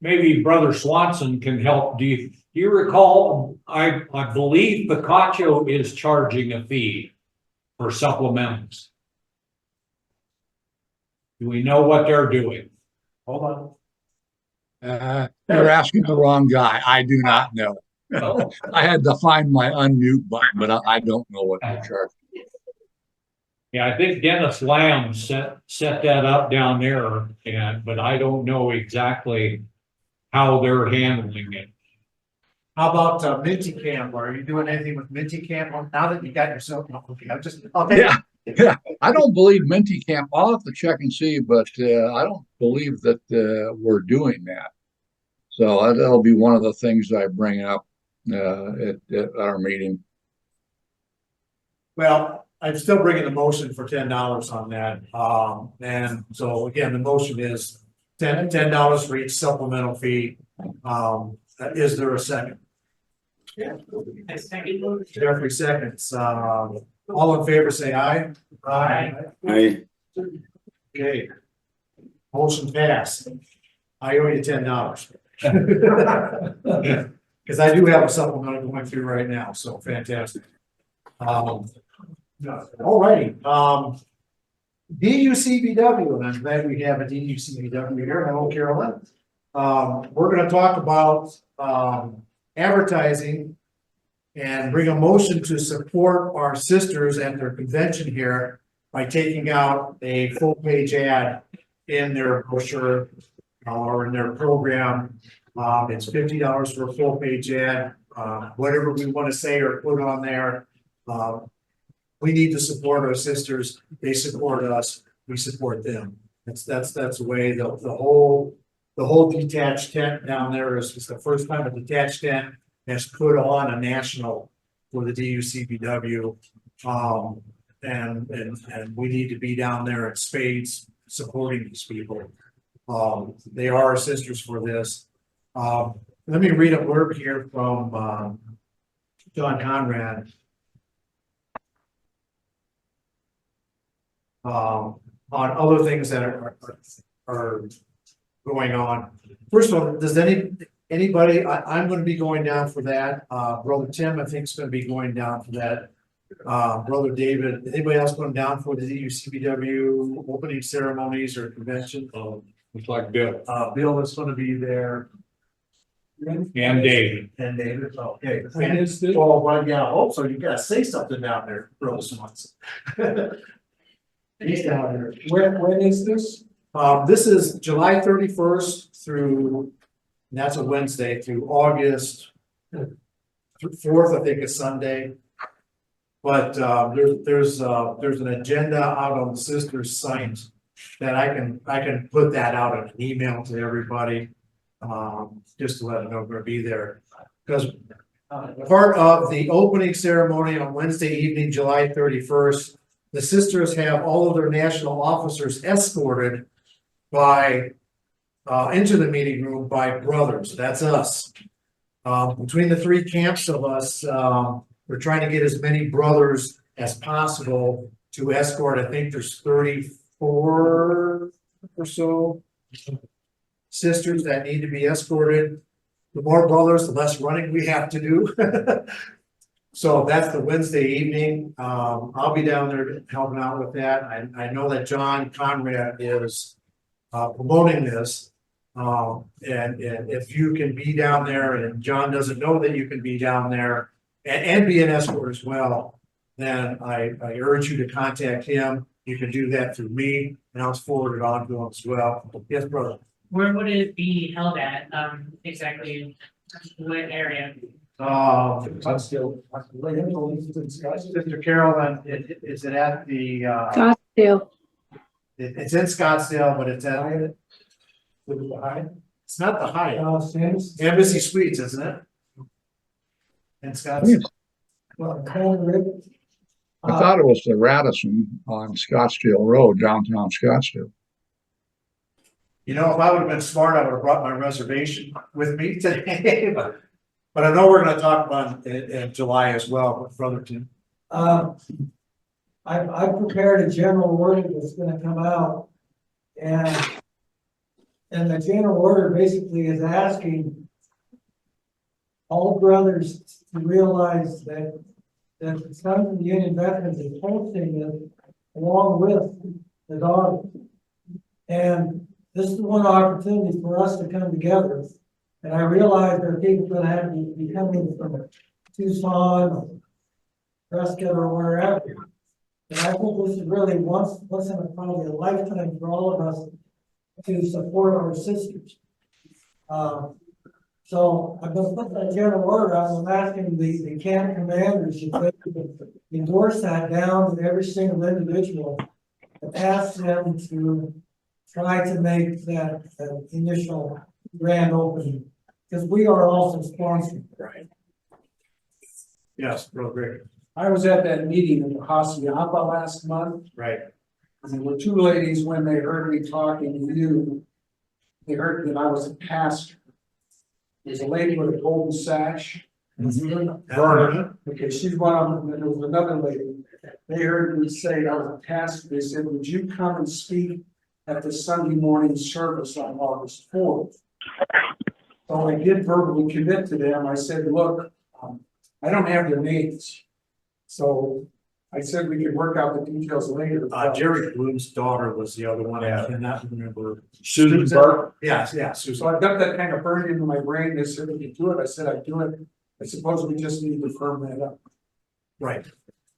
maybe Brother Swanson can help? Do you recall? I believe Picacho is charging a fee for supplementals. Do we know what they're doing? Hold on. You're asking the wrong guy. I do not know. I had to find my unmute button, but I don't know what they're charging. Yeah, I think Dennis Lamb set that up down there, but I don't know exactly how they're handling it. How about Minty Camp? Are you doing anything with Minty Camp now that you got yourself? Okay, I'll take it. Yeah, I don't believe Minty Camp. I'll have to check and see, but I don't believe that we're doing that. So that'll be one of the things I bring up at our meeting. Well, I'm still bringing the motion for $10 on that. And so again, the motion is $10 for each supplemental fee. Is there a second? I second. Jeffrey seconds. All in favor, say aye. I Okay. Motion passed. I owe you $10. Because I do have a supplemental going through right now, so fantastic. All righty. DUCBW, and I'm glad we have a DUCBW here. Hello, Carolyn. We're going to talk about advertising and bring a motion to support our sisters at their convention here by taking out a full-page ad in their brochure or in their program. It's $50 for a full-page ad. Whatever we want to say or put on there, we need to support our sisters. They support us. We support them. That's the way the whole detached tent down there is the first time a detached tent has put on a national for the DUCBW. and we need to be down there in spades supporting these people. They are our sisters for this. Let me read a blurb here from, John Conrad. On other things that are going on. First of all, does anybody, I'm gonna be going down for that. Brother Tim, I think is gonna be going down for that. Brother David, anybody else going down for the UCBW opening ceremonies or convention? Looks like Bill Bill is gonna be there. and David. And David, okay. When is this? Oh, well, yeah, I hope so. You gotta say something down there, Rose once. He's down there. When is this? This is July 31st through, and that's a Wednesday, through August 4th, I think is Sunday. But there's an agenda out on the sisters' site that I can put that out in an email to everybody. Just to let them know we're gonna be there. Because part of the opening ceremony on Wednesday evening, July 31st, the sisters have all of their national officers escorted by into the meeting room by brothers. That's us. Between the three camps of us, we're trying to get as many brothers as possible to escort. I think there's 34 or so sisters that need to be escorted. The more brothers, the less running we have to do. So that's the Wednesday evening. I'll be down there helping out with that. I know that John Conrad is promoting this. And if you can be down there and John doesn't know that you can be down there and be an escort as well, then I urge you to contact him. You can do that through me and I'll forward it on to him as well. Yes, brother. Where would it be held at, exactly, what area? Sister Carolyn, is it at the, Scottsdale. it's in Scottsdale, but it's at. It's not the Hyatt. Embassy Suites, isn't it? In Scottsdale. I thought it was the Radisson on Scottsdale Road, downtown Scottsdale. You know, if I would have been smart, I would have brought my reservation with me today, but I know we're gonna talk about it in July as well with Brother Tim. I've prepared a general order that's gonna come out. And the general order basically is asking all brothers to realize that the Sons of the Union Veterans is hosting it along with the daughters. And this is one opportunity for us to come together. And I realize there are people that have to be coming from Tucson, Prescott, or wherever. And I think this is really once in a probably a lifetime for all of us to support our sisters. So I'm going to put that general order out. I'm asking the camp commanders if they could endorse that down to every single individual and ask them to try to make that initial grand opening, because we are also sponsored. Right. Yes, real great. I was at that meeting in Hacienda last month. Right. And there were two ladies, when they heard me talking to you, they heard that I was a pastor. There's a lady with a golden sash. Vernon. Okay, she's one of them, and there was another lady. They heard me say I was a pastor. They said, would you come and speak at the Sunday morning service on August 4th? So I did verbally commit to them. I said, look, I don't have their names. So I said we could work out the details later. Jerry Bloom's daughter was the other one. I cannot remember. Susan Burke. Yes, yeah, So Susan. I've got that kind of burned into my brain. They said we could do it. I said I'd do it. I suppose we just need to firm that up. Right.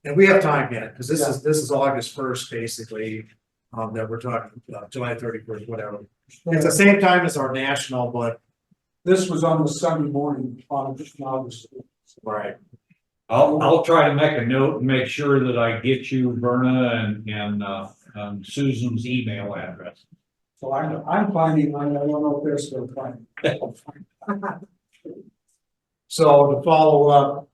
And we have time yet, because this is August 1st, basically, that we're talking about, July 31st, whatever. It's the same time as our national, but. This was on the Sunday morning on August. Right. I'll try to make a note and make sure that I get you Verna and Susan's email address. So I'm finding, I don't know if they're still finding. So to follow up,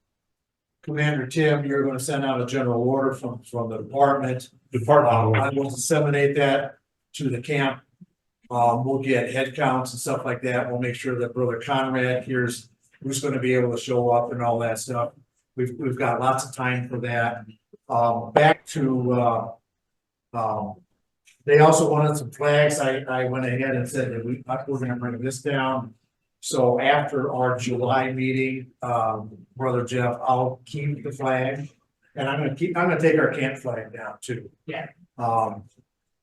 Commander Tim, you're gonna send out a general order from the department. I will disseminate that to the camp. We'll get head counts and stuff like that. We'll make sure that Brother Conrad here's who's gonna be able to show up and all that stuff. We've got lots of time for that. Back to, they also wanted some flags. I went ahead and said that we're gonna bring this down. So after our July meeting, Brother Jeff, I'll keep the flag. And I'm gonna take our camp flag down too. Yeah.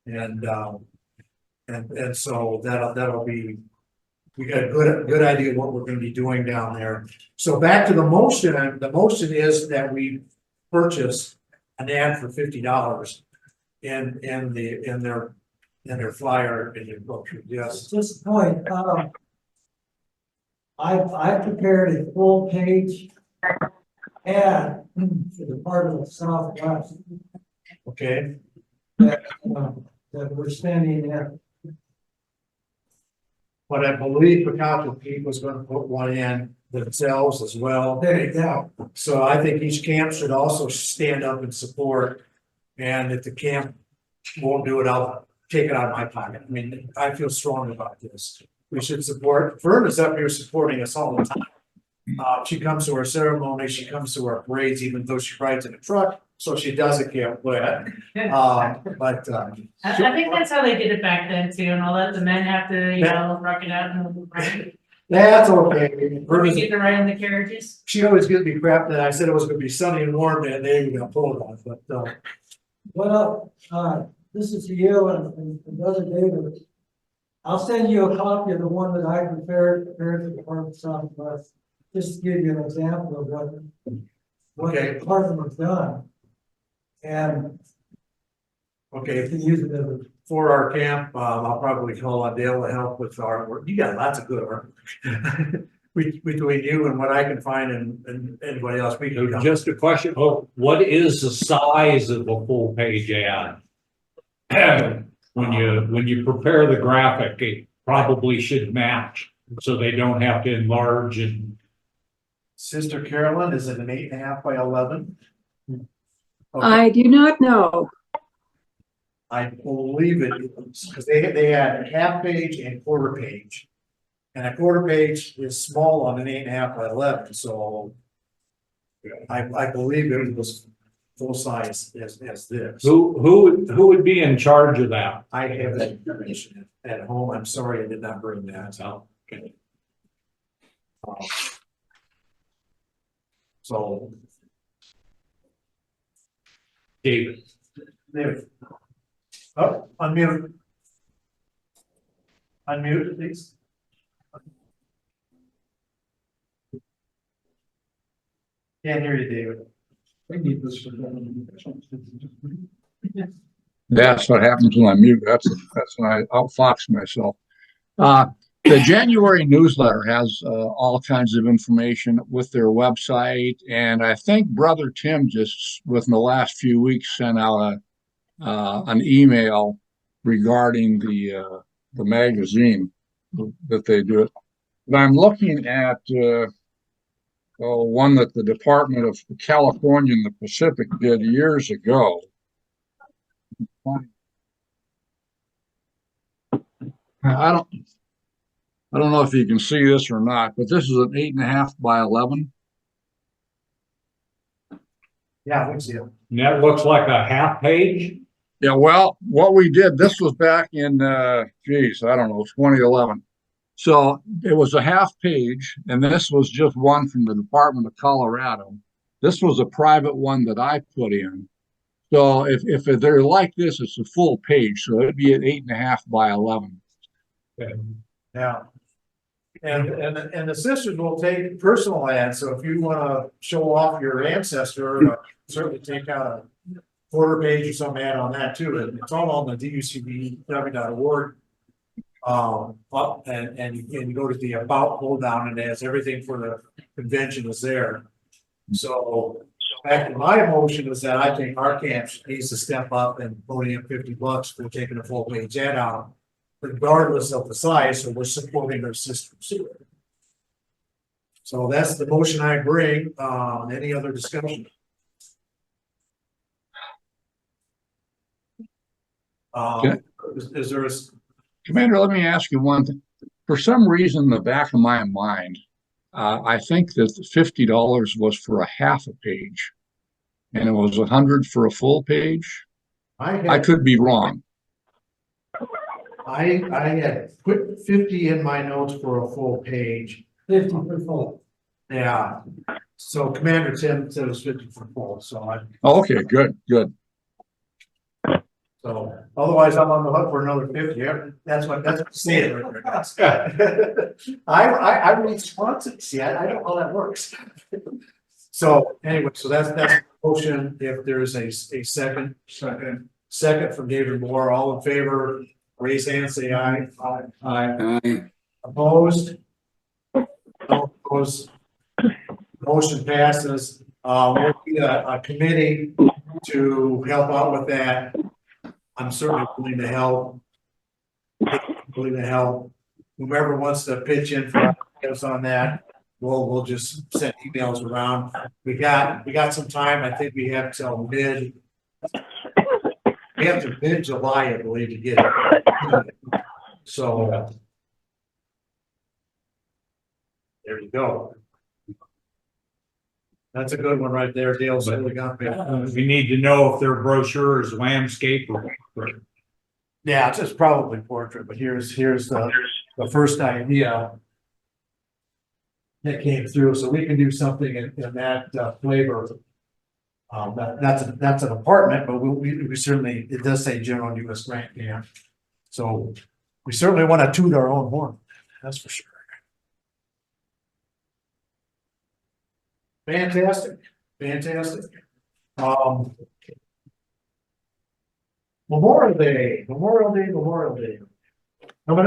And so that'll be, we got a good idea what we're gonna be doing down there. So back to the motion is that we purchase an ad for $50 in their flyer in your book. Yes. At this point, I've prepared a full page ad for the part of the Southwest Okay, that we're spending in. but I believe Picasso Peak was gonna put one in themselves as well. There you go. So I think each camp should also stand up and support. And if the camp won't do it, I'll take it out of my pocket. I mean, I feel strong about this. We should support, Fern is up here supporting us all the time. She comes to our ceremony, she comes to our parades, even though she rides in a truck, so she doesn't get wet. I think that's how they did it back then too, and all that, the men have to, rock it out and ride. That's okay. Fern We is- get to ride in the carriages. She always gives me crap that I said it was gonna be sunny and warm that day, we got pulled off, but, Well, this is to you and Brother David. I'll send you a copy of the one that I prepared for the Department of Southwest, just to give you an example of what the Okay. department has done. And okay. you can use it as a For our camp, I'll probably call on Dale to help with our work. You got lots of good work. Between you and what I can find and anybody else, we can come. Just a question, what is the size of a full page ad? When you prepare the graphic, it probably should match, so they don't have to enlarge and. Sister Carolyn, is it an 8.5 by 11? Okay, I do not know. I believe it is, because they had a half page and quarter page. And a quarter page is small on an 8.5 by 11, so. I believe it was full size as this. Who would be in charge of that? I have that information at home. I'm sorry I did not bring that. So, okay. So, David, there. Oh, unmute. Unmute, please. Can't hear you, David. That's what happens when I mute. That's when I outfox myself. The January newsletter has all kinds of information with their website, and I think Brother Tim just within the last few weeks sent out an email regarding the magazine that they do. But I'm looking at one that the Department of California and the Pacific did years ago. I don't know if you can see this or not, but this is an 8.5 by 11. Yeah, we see it. and that looks like a half page? Yeah, well, what we did, this was back in, I don't know, 2011. So it was a half page, and this was just one from the Department of Colorado. This was a private one that I put in. So if they're like this, it's a full page. So it'd be an 8.5 by 11. Okay. Yeah. And the sisters will take personal ads, so if you wanna show off your ancestor, certainly take out a quarter page or some ad on that too, and it's all on the ducbw.org. And you go to the about pull down and it has everything for the convention is there. So back to my motion is that I think our camp needs to step up and pony up $50 for taking a full page ad out, regardless of the size, so we're supporting our sisters. So that's the motion I bring. Any other discussion? Is there a, Commander, let me ask you one thing. For some reason, in the back of my mind, I think that the $50 was for a half a page, and it was 100 for a full page. I could be wrong. I had put 50 in my notes for a full page. 50 per full. Yeah. So Commander Tim said it was 50 for full, so Okay, good, good. so otherwise I'm on the hook for another 50. Yeah, that's what I'm saying right there. I read sponsors. See, I don't know how that works. So anyway, so that's the motion. If there's a second. Second from David Moore, all in favor, raise hand, say aye. Aye. Opposed? No opposed. Motion passes. We'll be a committee to help out with that. I'm certainly willing to help. Willing to help. Whomever wants to pitch in for us on that, we'll just send emails around. We got some time. I think we have till mid July, I believe, to get it. So there you go. That's a good one right there, Dale. We need to know if their brochure is landscape or. Yeah, it's just probably portrait, but here's the first idea that came through, so we can do something in that flavor. That's an apartment, but we certainly, it does say general US grant, yeah. So we certainly want to toot our own horn, that's for sure. Fantastic, fantastic. Memorial Day. Coming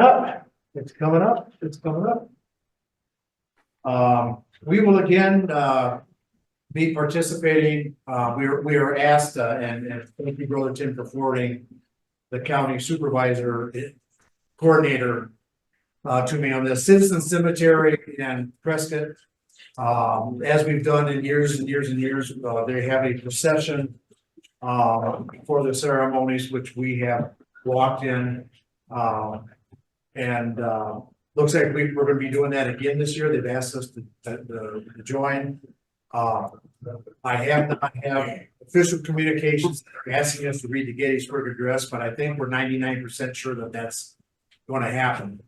up, it's coming up. We will again, be participating, we are asked, and thank you, Brother Tim, for forwarding the county supervisor, coordinator, to me on this Citizen Cemetery in Prescott. As we've done in years and years and years, they have a procession for the ceremonies, which we have walked in, and looks like we're going to be doing that again this year. They've asked us to join. I have not have official communications that are asking us to read the Gettysburg Address, but I think we're 99% sure that that's going to happen.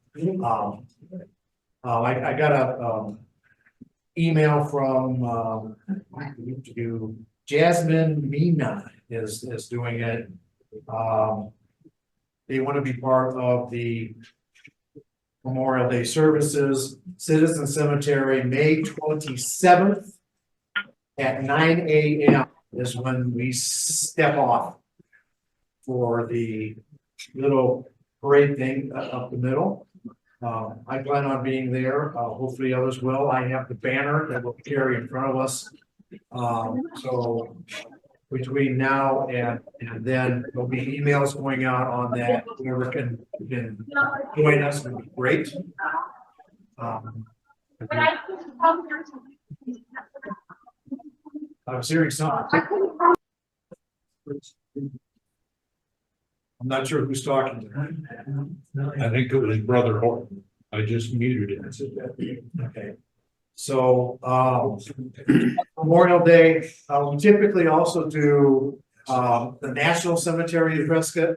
I got a email from Jasmine Mina is doing it. They want to be part of the Memorial Day services. Citizen Cemetery, May 27th at 9 a.m. is when we step off for the little parade thing up the middle. I plan on being there. Hopefully others will. I have the banner that we'll carry in front of us. So between now and then there'll be emails going out on that. Whoever can join us would be great. I was hearing something. I'm not sure who's talking there. I think it was Brother Horton. I just muted it. Okay. So, Memorial Day, we typically also do, the National Cemetery in Prescott.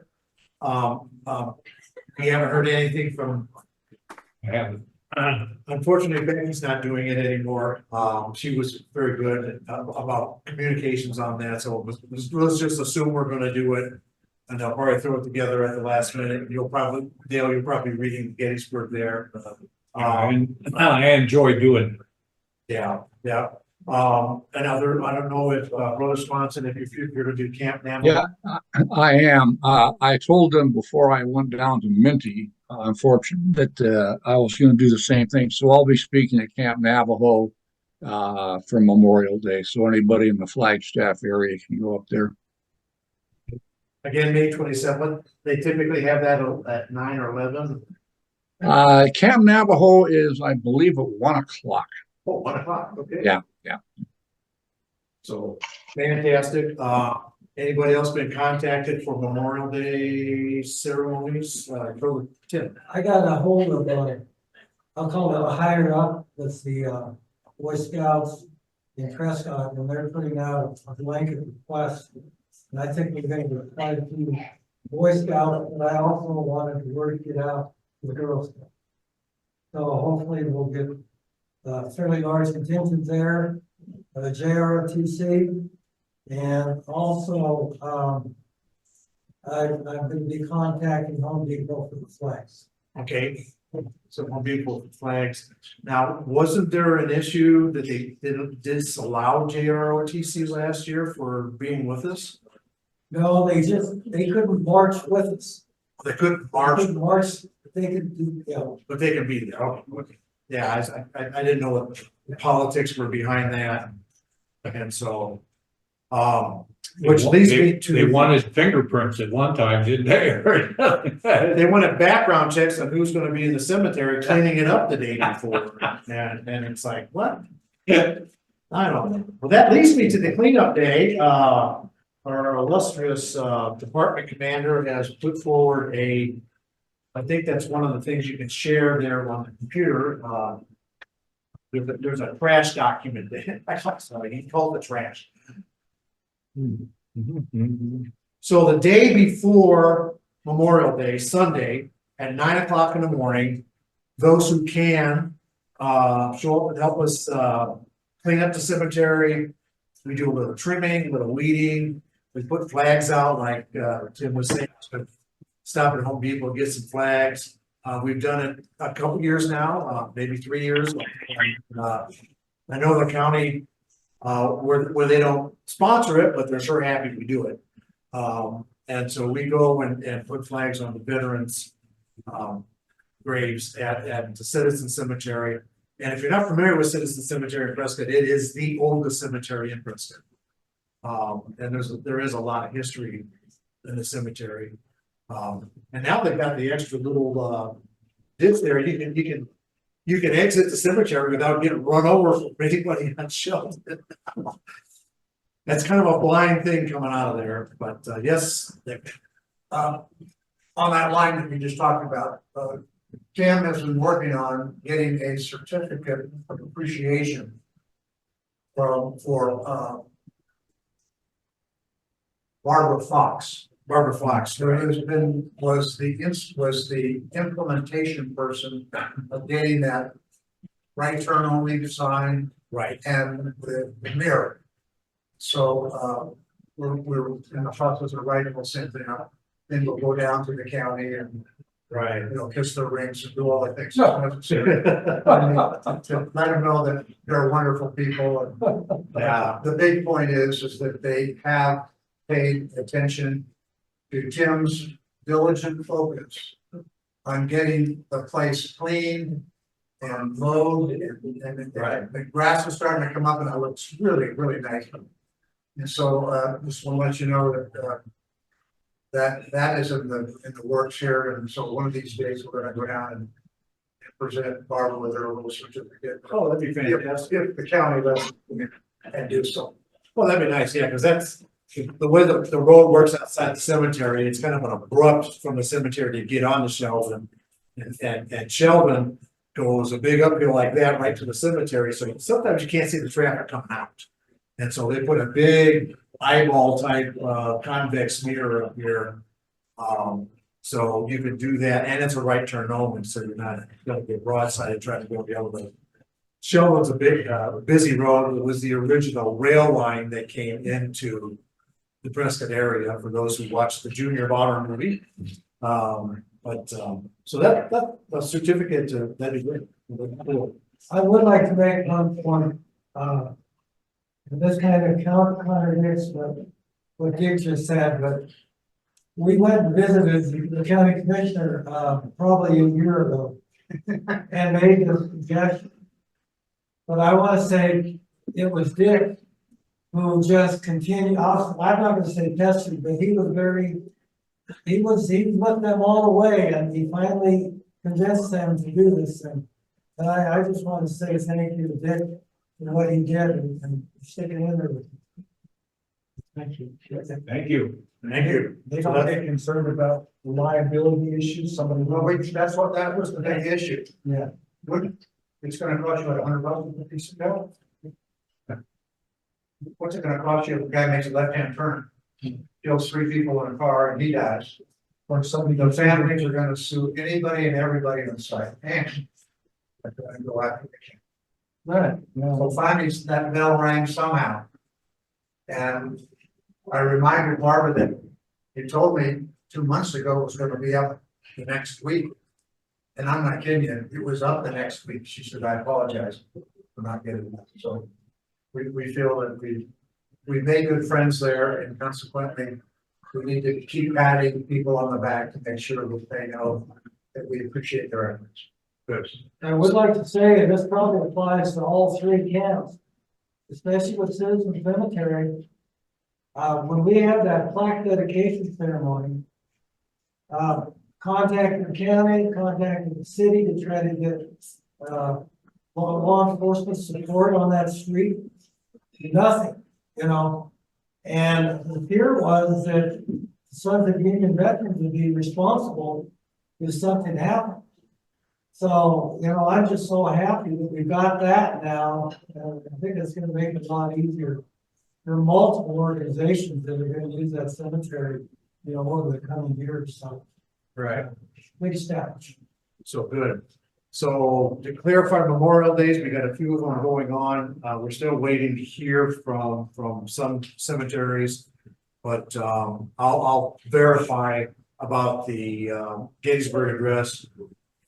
We haven't heard anything from, I haven't. unfortunately, Becky's not doing it anymore. She was very good about communications on that, so let's just assume we're gonna do it. And they'll probably throw it together at the last minute. You'll probably reading Gettysburg there. And I enjoy doing it. Yeah. Another, I don't know if, Brother Swanson, if you're gonna do Camp Namaha. Yeah, I am. I told them before I went down to Minty, unfortunately, that I was going to do the same thing. So I'll be speaking at Camp Navajo for Memorial Day. So anybody in the Flagstaff area can go up there. Again, May 27th. They typically have that at 9 or 11. Camp Navajo is, I believe, at 1 o'clock. Oh, 1 o'clock, okay. Yeah. So, fantastic. Anybody else been contacted for Memorial Day ceremonies? Go with Tim. I got a hold of, I'll call it a higher up with the, Boy Scouts in Prescott, and they're putting out a blanket request. And I think we're gonna get quite a few Boy Scouts, but I also wanted to work it out with Girl Scouts. So hopefully we'll get a fairly large contingent there, the JROTC. And also, I'm gonna be contacting Home Depot for the flags. Okay, so more people with flags. Now, wasn't there an issue that they didn't disallow JROTC last year for being with us? No, they couldn't march with us. They couldn't They march, couldn't march, they could do, but they can be there. Okay. Yeah, I didn't know what the politics were behind that. And so, which leads me to. They wanted fingerprints at one time, didn't they? They wanted background checks on who's gonna be in the cemetery cleaning it up the day before, and it's like, what? I don't know. Well, that leads me to the cleanup day. Our illustrious, department commander has put forward I think that's one of the things you can share there on the computer. There's a trash document there. Sorry, he called it trash. So the day before Memorial Day, Sunday, at 9 o'clock in the morning, those who can, show up and help us, clean up the cemetery. We do a little trimming, a little weeding. We put flags out like, Tim was saying, so stop at Home Depot, get some flags. We've done it a couple years now, maybe 3 years. I know the county, where they don't sponsor it, but they're sure happy we do it. And so we go and put flags on the veterans, graves at the Citizen Cemetery. And if you're not familiar with Citizen Cemetery in Prescott, it is the oldest cemetery in Prescott. And there is a lot of history in the cemetery. And now they've got the extra little, ditch there. You can exit the cemetery without getting run over from anybody on Shelton. That's kind of a blind thing coming out of there, but, yes. On that line that we just talked about, Tim has been working on getting a certificate of appreciation for Barbara Fox. Barbara Fox, There has been, was the implementation person of getting that right turn only sign right. and the mirror. So, we're in the process of writing something up. Then we'll go down to the county and, Right. kiss their rings and do all the things necessary. To let them know that they're wonderful people. And Yeah. the big point is that they have paid attention to Tim's diligent focus on getting the place clean and mowed and Right. the grass is starting to come up and it looks really, really nice. And so, just want to let you know that, that is in the works here. And so one of these days we're gonna go down and present Barbara with her little certificate. Oh, that'd be fantastic. If the county lets me and do so. Well, that'd be nice, yeah, because that's the way the road works outside the cemetery. It's kind of an abrupt from the cemetery to get on to Sheldon. And Sheldon goes a big uphill like that right to the cemetery. So sometimes you can't see the traffic coming out. And so they put a big eyeball type convex mirror up here. So you can do that, and it's a right turn only, so you're not gonna get broadsided trying to go the other way. Sheldon's a big, busy road. It was the original rail line that came into the Prescott area for those who watched the Junior Bauer movie. So that a certificate, that'd be great. I would like to make one point, and this kind of contradicts what Dick just said, but we went and visited the county commissioner, probably a year ago and made the suggestion. But I want to say it was Dick who just continued, I'm not gonna say tested, but he was with them all the way, and he finally convinced them to do this thing. And I just want to say thank you to Dick for what he did and sticking in there with me. Thank you. Thank you. Thank you. They don't get concerned about liability issues, somebody. Well, that's what, that was the big issue. Yeah. It's gonna cost you like $100 a piece of metal. What's it gonna cost you if the guy makes a left-hand turn? Kills 3 people in a car and he dies. Or somebody. The families are gonna sue anybody and everybody on site. And they're gonna go after the king. Right, yeah. So finally, that bell rang somehow. And I reminded Barbara that he told me 2 months ago it was gonna be up the next week. And I'm not kidding you, it was up the next week. She said, I apologize for not getting that. So we feel that we made good friends there, and consequently, we need to keep patting people on the back to make sure that they know that we appreciate their efforts. Good. I would like to say, and this probably applies to all 3 camps, especially with Citizens Cemetery. When we had that plaque dedication ceremony, contacted the county, contacted the city to try to get, law enforcement support on that street. Nothing, you know, and the fear was that Sons of Union Veterans would be responsible if something happened. So, you know, I'm just so happy that we got that now, and I think it's gonna make it a lot easier. There are multiple organizations that are gonna use that cemetery, you know, over the coming years, so. Right. Big step. So good. So to clarify Memorial Days, we got a few of them going on. We're still waiting to hear from some cemeteries. But I'll verify about the Gettysburg Address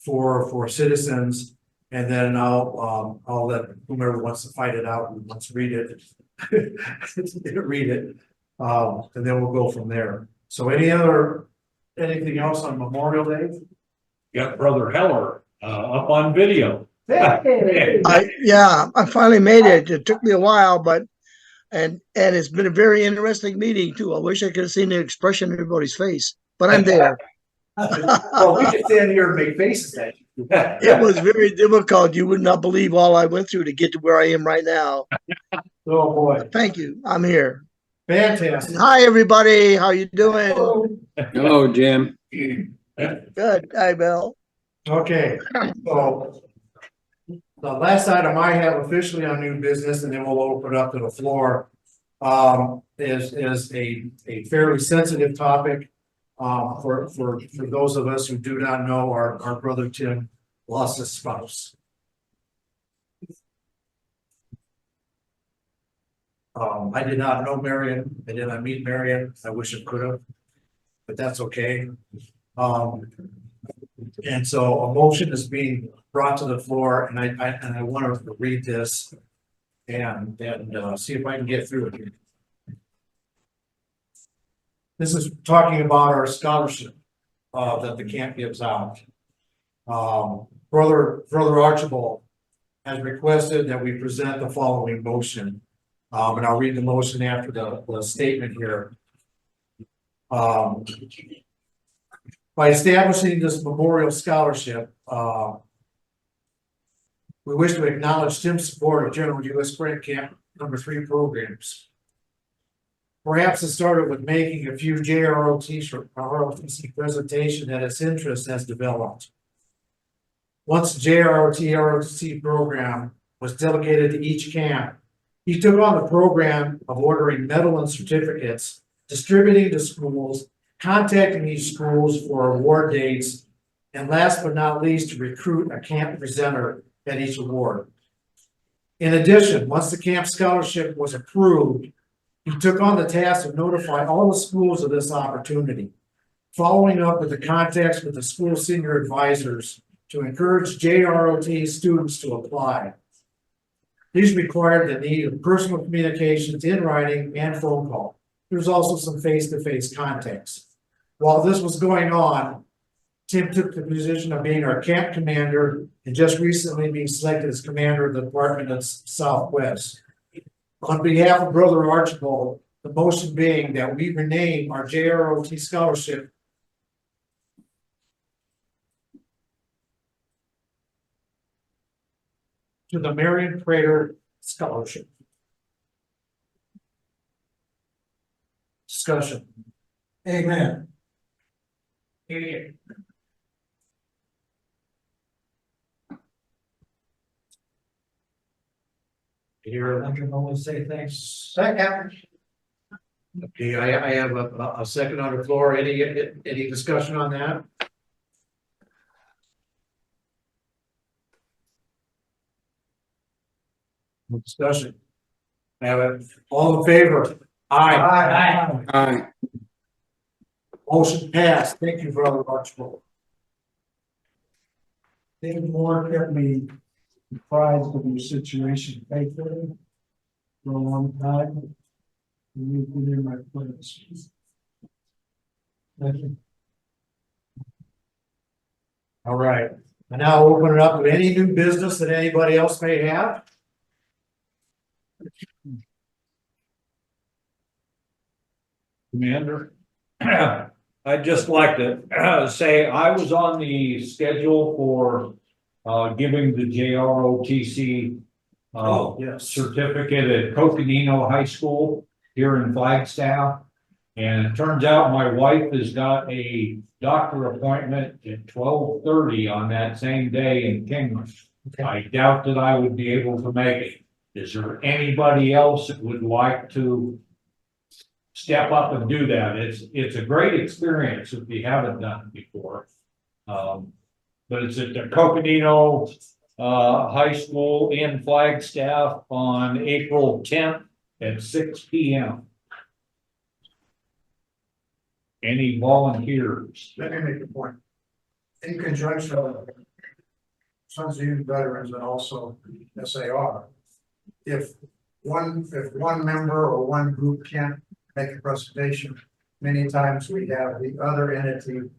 for citizens. And then I'll let whomever wants to fight it out and wants to read it, read it. And then we'll go from there. So anything else on Memorial Day? Got Brother Heller, up on video. Yeah, I finally made it. It took me a while, but and it's been a very interesting meeting too. I wish I could have seen the expression on everybody's face, but I'm there. Well, we can stand here and make faces at you. It was very difficult. You would not believe all I went through to get to where I am right now. Oh, boy. Thank you. I'm here. Fantastic. Hi, everybody. How you doing? Hello, Jim. Good. Hi, Bill. Okay, so the last item I have officially on new business, and then we'll open it up to the floor, is a fairly sensitive topic. For those of us who do not know, our brother Tim lost his spouse. I did not know Marion. I did not meet Marion. I wish I could have, but that's okay. And so a motion is being brought to the floor, and I want to read this and see if I can get through it here. This is talking about our scholarship that the camp gives out. Brother Archibald has requested that we present the following motion. And I'll read the motion after the statement here. By establishing this memorial scholarship, we wish to acknowledge Tim's support of General U.S. Grant Camp No. 3 programs. Perhaps it started with making a few ROTC presentation that its interest has developed. Once the ROTC program was delegated to each camp, he took on the program of ordering medal and certificates, distributing to schools, contacting each schools for award dates, and last but not least, to recruit a camp presenter at each award. In addition, once the camp scholarship was approved, he took on the task of notifying all the schools of this opportunity, following up with the contacts with the school senior advisors to encourage JROT students to apply. These required the need of personal communications in writing and phone call. There's also some face-to-face contacts. While this was going on, Tim took the position of being our camp commander and just recently being selected as commander of the Department of Southwest. On behalf of Brother Archibald, the motion being that we rename our JROT scholarship to the Marion Prater Scholarship. Discussion. Amen. Here. Here, I can only say thanks. second. Okay, I have a second on the floor. Any discussion on that? No discussion. Have it. All in favor? Aye. Aye. Aye. Motion passed. Thank you, Brother Archibald. David Moore kept me apprised of your situation faithfully for a long time. And you've been in my place. Thank you. All right. I now open it up to any new business that anybody else may have. Commander. I'd just like to say I was on the schedule for giving the JROTC Yes. certificate at Coconino High School here in Flagstaff. And it turns out my wife has got a doctor appointment at 12:30 on that same day in Kingman. I doubt that I would be able to make it. Is there anybody else that would like to step up and do that? It's a great experience if you haven't done it before. But it's at the Coconino High School in Flagstaff on April 10th at 6 p.m. Any volunteers? Let me make a point. In conjunction with Sons of Youth Veterans and also SAR, if one member or one group can't make a presentation, many times we have the other entity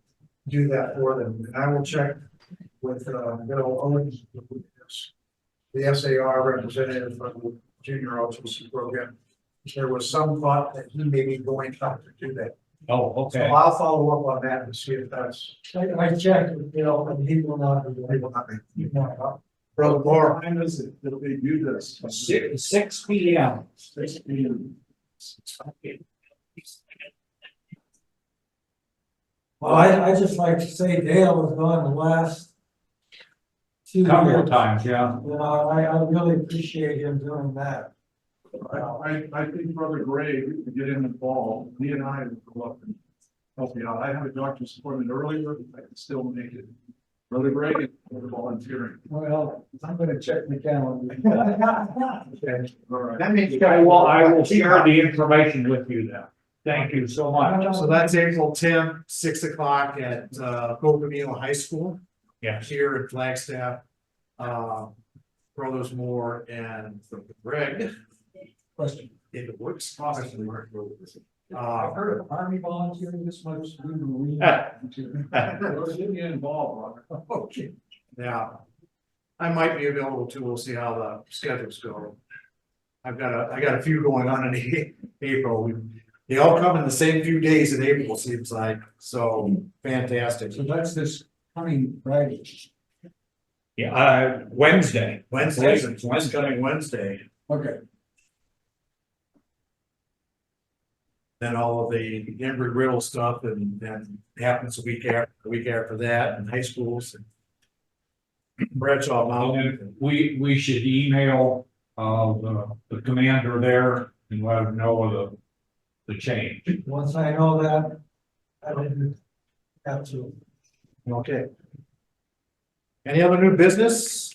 do that for them. And I will check with Bill Owens, the SAR representative from the Junior Autism Program. There was some thought that he may be going up to do that. Oh, So okay. I'll follow up on that and see if that's. I checked with Bill and he will not be He able will not be. to. Brother Moore. Time is it that they do this? 6 p.m. 6 p.m. Well, I just like to say Dale was gone the last 2 Couple years. of times, yeah. You know, I really appreciate him doing that. I think Brother Gray, we could get him involved. He and I would go up and help you out. I have a doctor's appointment earlier, but I can still make it. Brother Gray, we're volunteering. Well, I'm gonna check the calendar. Okay, all right. That means. I will share the information with you then. Thank you so much. So that's April 10th, 6 o'clock at Coconino High School. Yes. Here in Flagstaff. Brothers Moore and Greg. Question. In the works. I've heard of Army volunteering this much. We Marine. Let's get you involved, Robert. Okay. Yeah. I might be available too. We'll see how the schedules go. I got a few going on in April. They all come in the same few days in April, seems like. So fantastic. So that's this coming Friday. Yeah, Wednesday. Wednesday, It's it's coming Wednesday. Okay. Then all of the Embry Riddle stuff and then happens the week after that in high schools. And Bradshaw Mountain. We should email the commander there and let him know of the change. Once I know that, I didn't have to. Okay. Any other new business?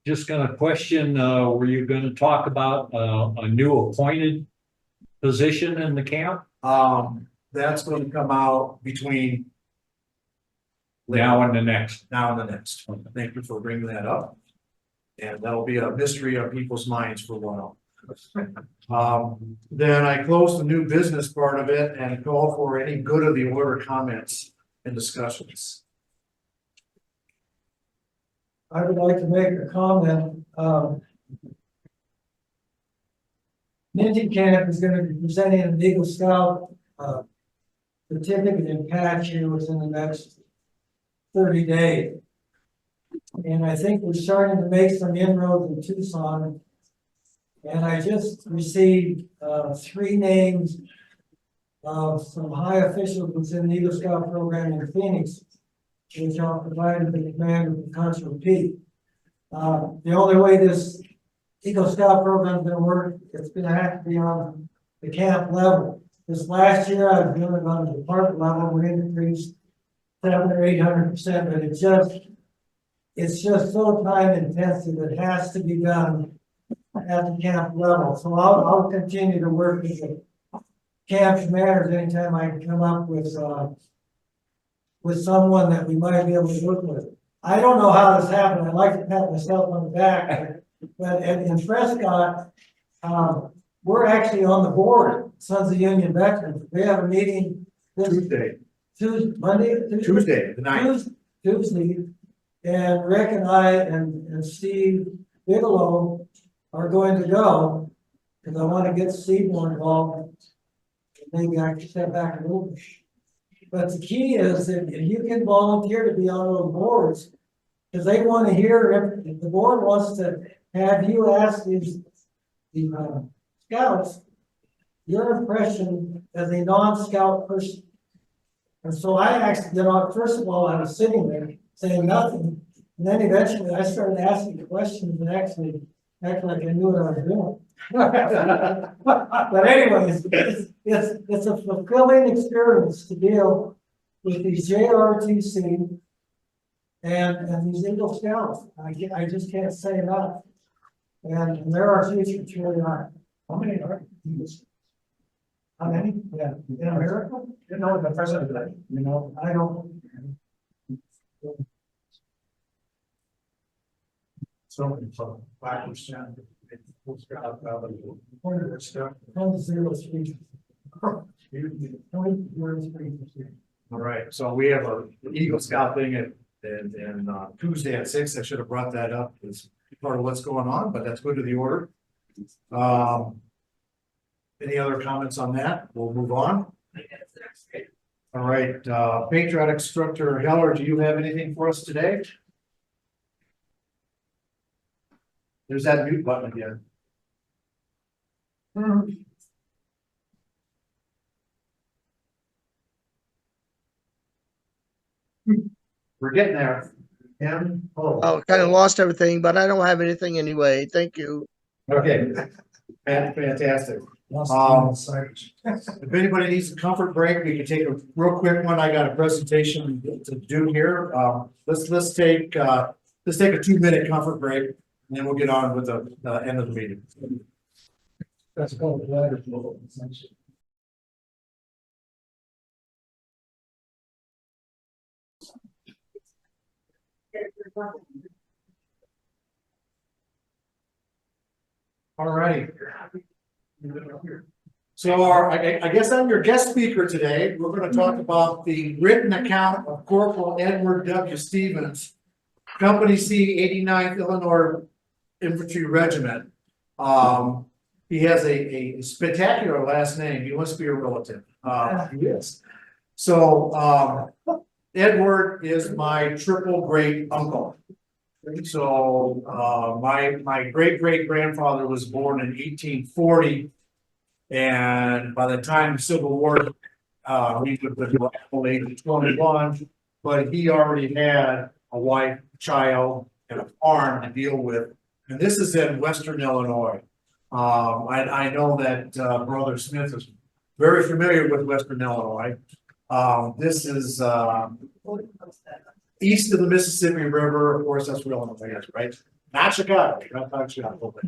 Just gonna question, were you gonna talk about a new appointed position in the camp That's going to come out between now and the next? now and the next. Thank you for bringing that up. And that'll be a mystery on people's minds for a while. Then I close the new business part of it and call for any good of the order comments and discussions. I would like to make a comment. Minty Camp is gonna be presenting an Eagle Scout certificate in patch here within the next 30 days. And I think we're starting to make some inroads in Tucson. And I just received, 3 names of some high officials within the Eagle Scout program in Phoenix, which I'll provide to the commander of Constable Pete. The only way this Eagle Scout program is gonna work, it's gonna have to be on the camp level. This last year, I was doing it on the department level, we increased 700 or 800%, but it's just so time intensive, it has to be done at the camp level. So I'll continue to work with the camp commanders anytime I can come up with someone that we might be able to work with. I don't know how this happened. I'd like to pat myself on the back, but in Prescott, we're actually on the board, Sons of Union Veterans. We have a meeting this Monday, Tuesday, the 9th. Tuesday, and Rick and I and Steve Bigelow are going to go, because I want to get Steve more involved. Maybe I can step back a little bit. But the key is that if you can volunteer to be on those boards, because they want to hear, if the board wants to have you ask the scouts your impression as a non-scout person. And so I actually, first of all, I was sitting there saying nothing. And then eventually I started asking questions and actually act like I knew what I was doing. But anyways, it's a fulfilling experience to deal with these JRTC and these Eagle Scouts. I just can't say enough. And there are futures really are. How many are Eagles? How many? Yeah, in America? You know, the president, I don't. So 5%. All right, so we have a Eagle Scout thing and Tuesday at 6. I should have brought that up as part of what's going on, but that's good to the order. Any other comments on that? We'll move on. All right, Patriotic Instructor Heller, do you have anything for us today? There's that mute button again. We're getting there. Oh, kind of lost everything, but I don't have anything anyway. Thank you. Okay. Fantastic. If anybody needs a comfort break, we can take a real quick one. I got a presentation to do here. Let's take a 2-minute comfort break, and then we'll get on with the end of the meeting. That's called ladder. All right. So I guess I'm your guest speaker today. We're going to talk about the written account of Corporal Edward W. Stevens, Company C, 89th Illinois Infantry Regiment. He has a spectacular last name. He must be a relative. He is. So Edward is my triple great uncle. So my great grandfather was born in 1840, and by the time the Civil War, he would have been the age of 21, but he already had a wife, child, and a farm to deal with. And this is in Western Illinois. I know that Brother Smith is very familiar with Western Illinois. This is east of the Mississippi River. Of course, that's where Illinois is, right? Not Chicago, not Chicago, but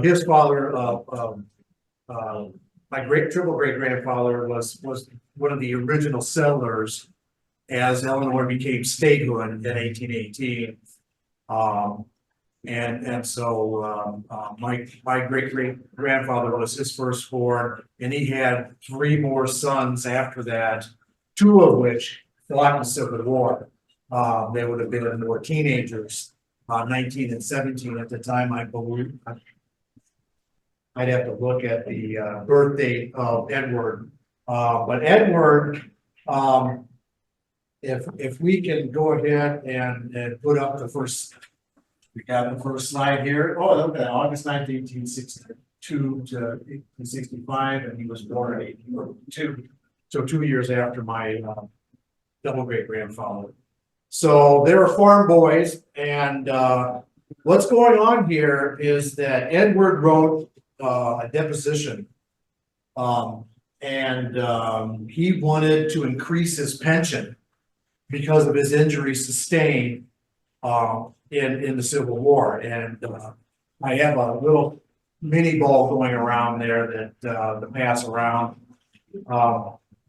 his father, my triple great grandfather was one of the original settlers as Illinois became statehood in 1818. And so my great grandfather was his firstborn, and he had 3 more sons after that, 2 of which fought in the Civil War. They would have been more teenagers, 19 and 17 at the time, I believe. I'd have to look at the birth date of Edward. But Edward if we can go ahead and put up the first, we got the first slide here. Oh, okay, August 9th, 1862 to 1865, and he was born in 1842. So 2 years after my double great grandfather. So they were farm boys, and what's going on here is that Edward wrote a deposition. He wanted to increase his pension because of his injuries sustained in the Civil War. And I have a little mini ball going around there that to pass around.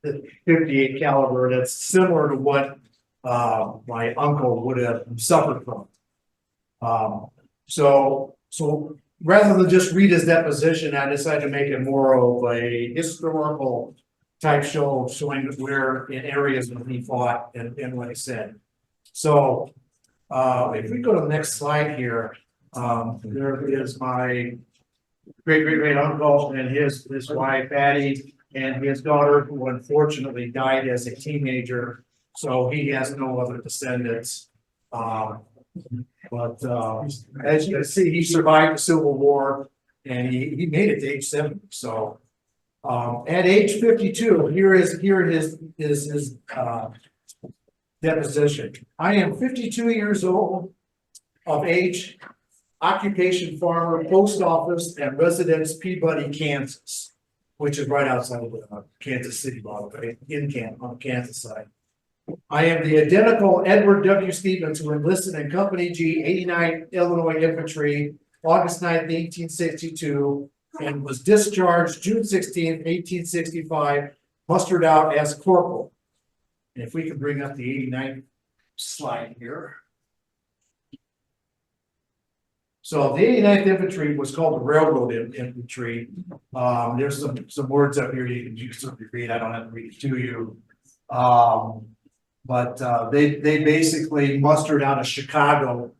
The 58 caliber that's similar to what my uncle would have suffered from. So rather than just read his deposition, I decided to make it more of a historical type show, showing where in areas when he fought and what he said. So if we go to the next slide here, there is my great uncle and his wife Patty and his daughter, who unfortunately died as a teenager. So he has no other descendants. But as you can see, he survived the Civil War and he made it to age 70. So at age 52, here is his deposition. I am 52 years old of age, occupation farmer, post office, and residence Peabody, Kansas, which is right outside of Kansas City, by the way, on the Kansas side. I am the identical Edward W. Stevens who enlisted in Company G, 89 Illinois Infantry, August 9th, 1862, and was discharged June 16th, 1865, mustered out as corporal. And if we can bring up the 89th slide here. So the 89th Infantry was called the Railroad Infantry. There's some words up here you can certainly read. I don't have to read it to you. But they basically mustered out of Chicago,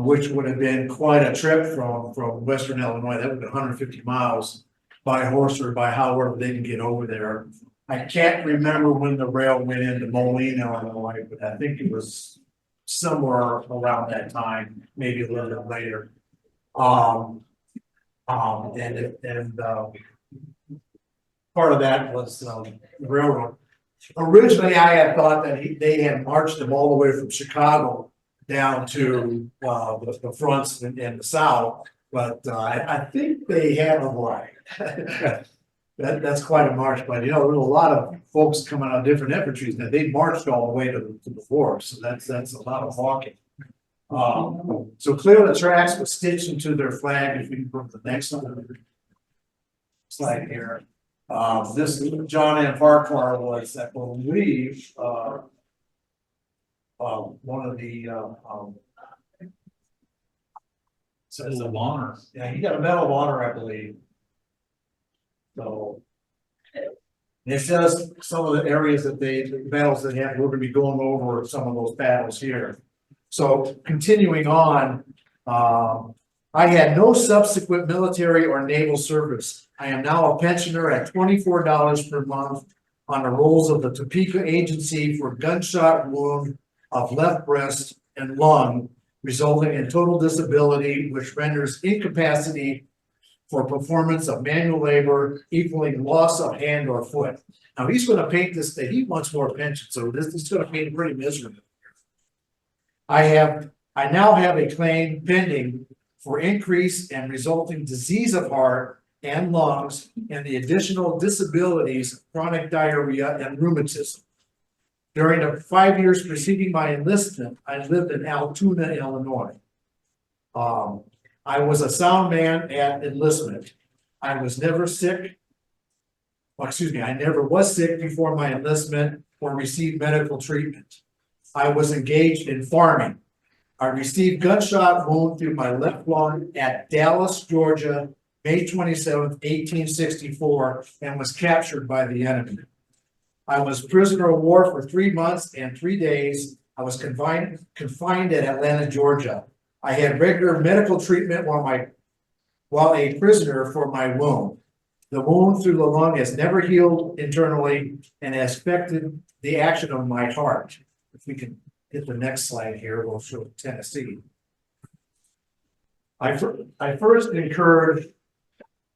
which would have been quite a trip from Western Illinois. That would have been 150 miles by horse or by however they can get over there. I can't remember when the rail went into Moline, Illinois, but I think it was somewhere around that time, maybe a little bit later. Part of that was the railroad. Originally, I had thought that they had marched them all the way from Chicago down to the fronts in the south, but I think they have a right. That's quite a march, but there were a lot of folks coming on different infantries that they marched all the way to the force, so that's a lot of walking. So clear the tracks was stitched into their flag. If we can put the next slide here. This John M. Farquhar was, I believe, one of the Medal of Honor. Yeah, he got a Medal of Honor, I believe. So it says some of the areas that the battles that we're going to be going over some of those battles here. So continuing on, I had no subsequent military or naval service. I am now a pensioner at $24 per month on the rolls of the Topeka Agency for gunshot wound of left breast and lung, resulting in total disability, which renders incapacity for performance of manual labor equaling loss of hand or foot. Now he's going to paint this that he wants more pension, so this is going to paint pretty miserable. I now have a claim pending for increase and resulting disease of heart and lungs and the additional disabilities, chronic diarrhea and rheumatism. During the 5 years preceding my enlistment, I lived in Altoona, Illinois. I was a sound man at enlistment. I was never sick. Well, excuse me, I never was sick before my enlistment or received medical treatment. I was engaged in farming. I received gunshot wound through my left lung at Dallas, Georgia, May 27th, 1864, and was captured by the enemy. I was prisoner of war for 3 months and 3 days. I was confined at Atlanta, Georgia. I had regular medical treatment while a prisoner for my wound. The wound through the lung has never healed internally and has affected the action of my heart. if we can get the next slide here, we'll show Tennessee. I first incurred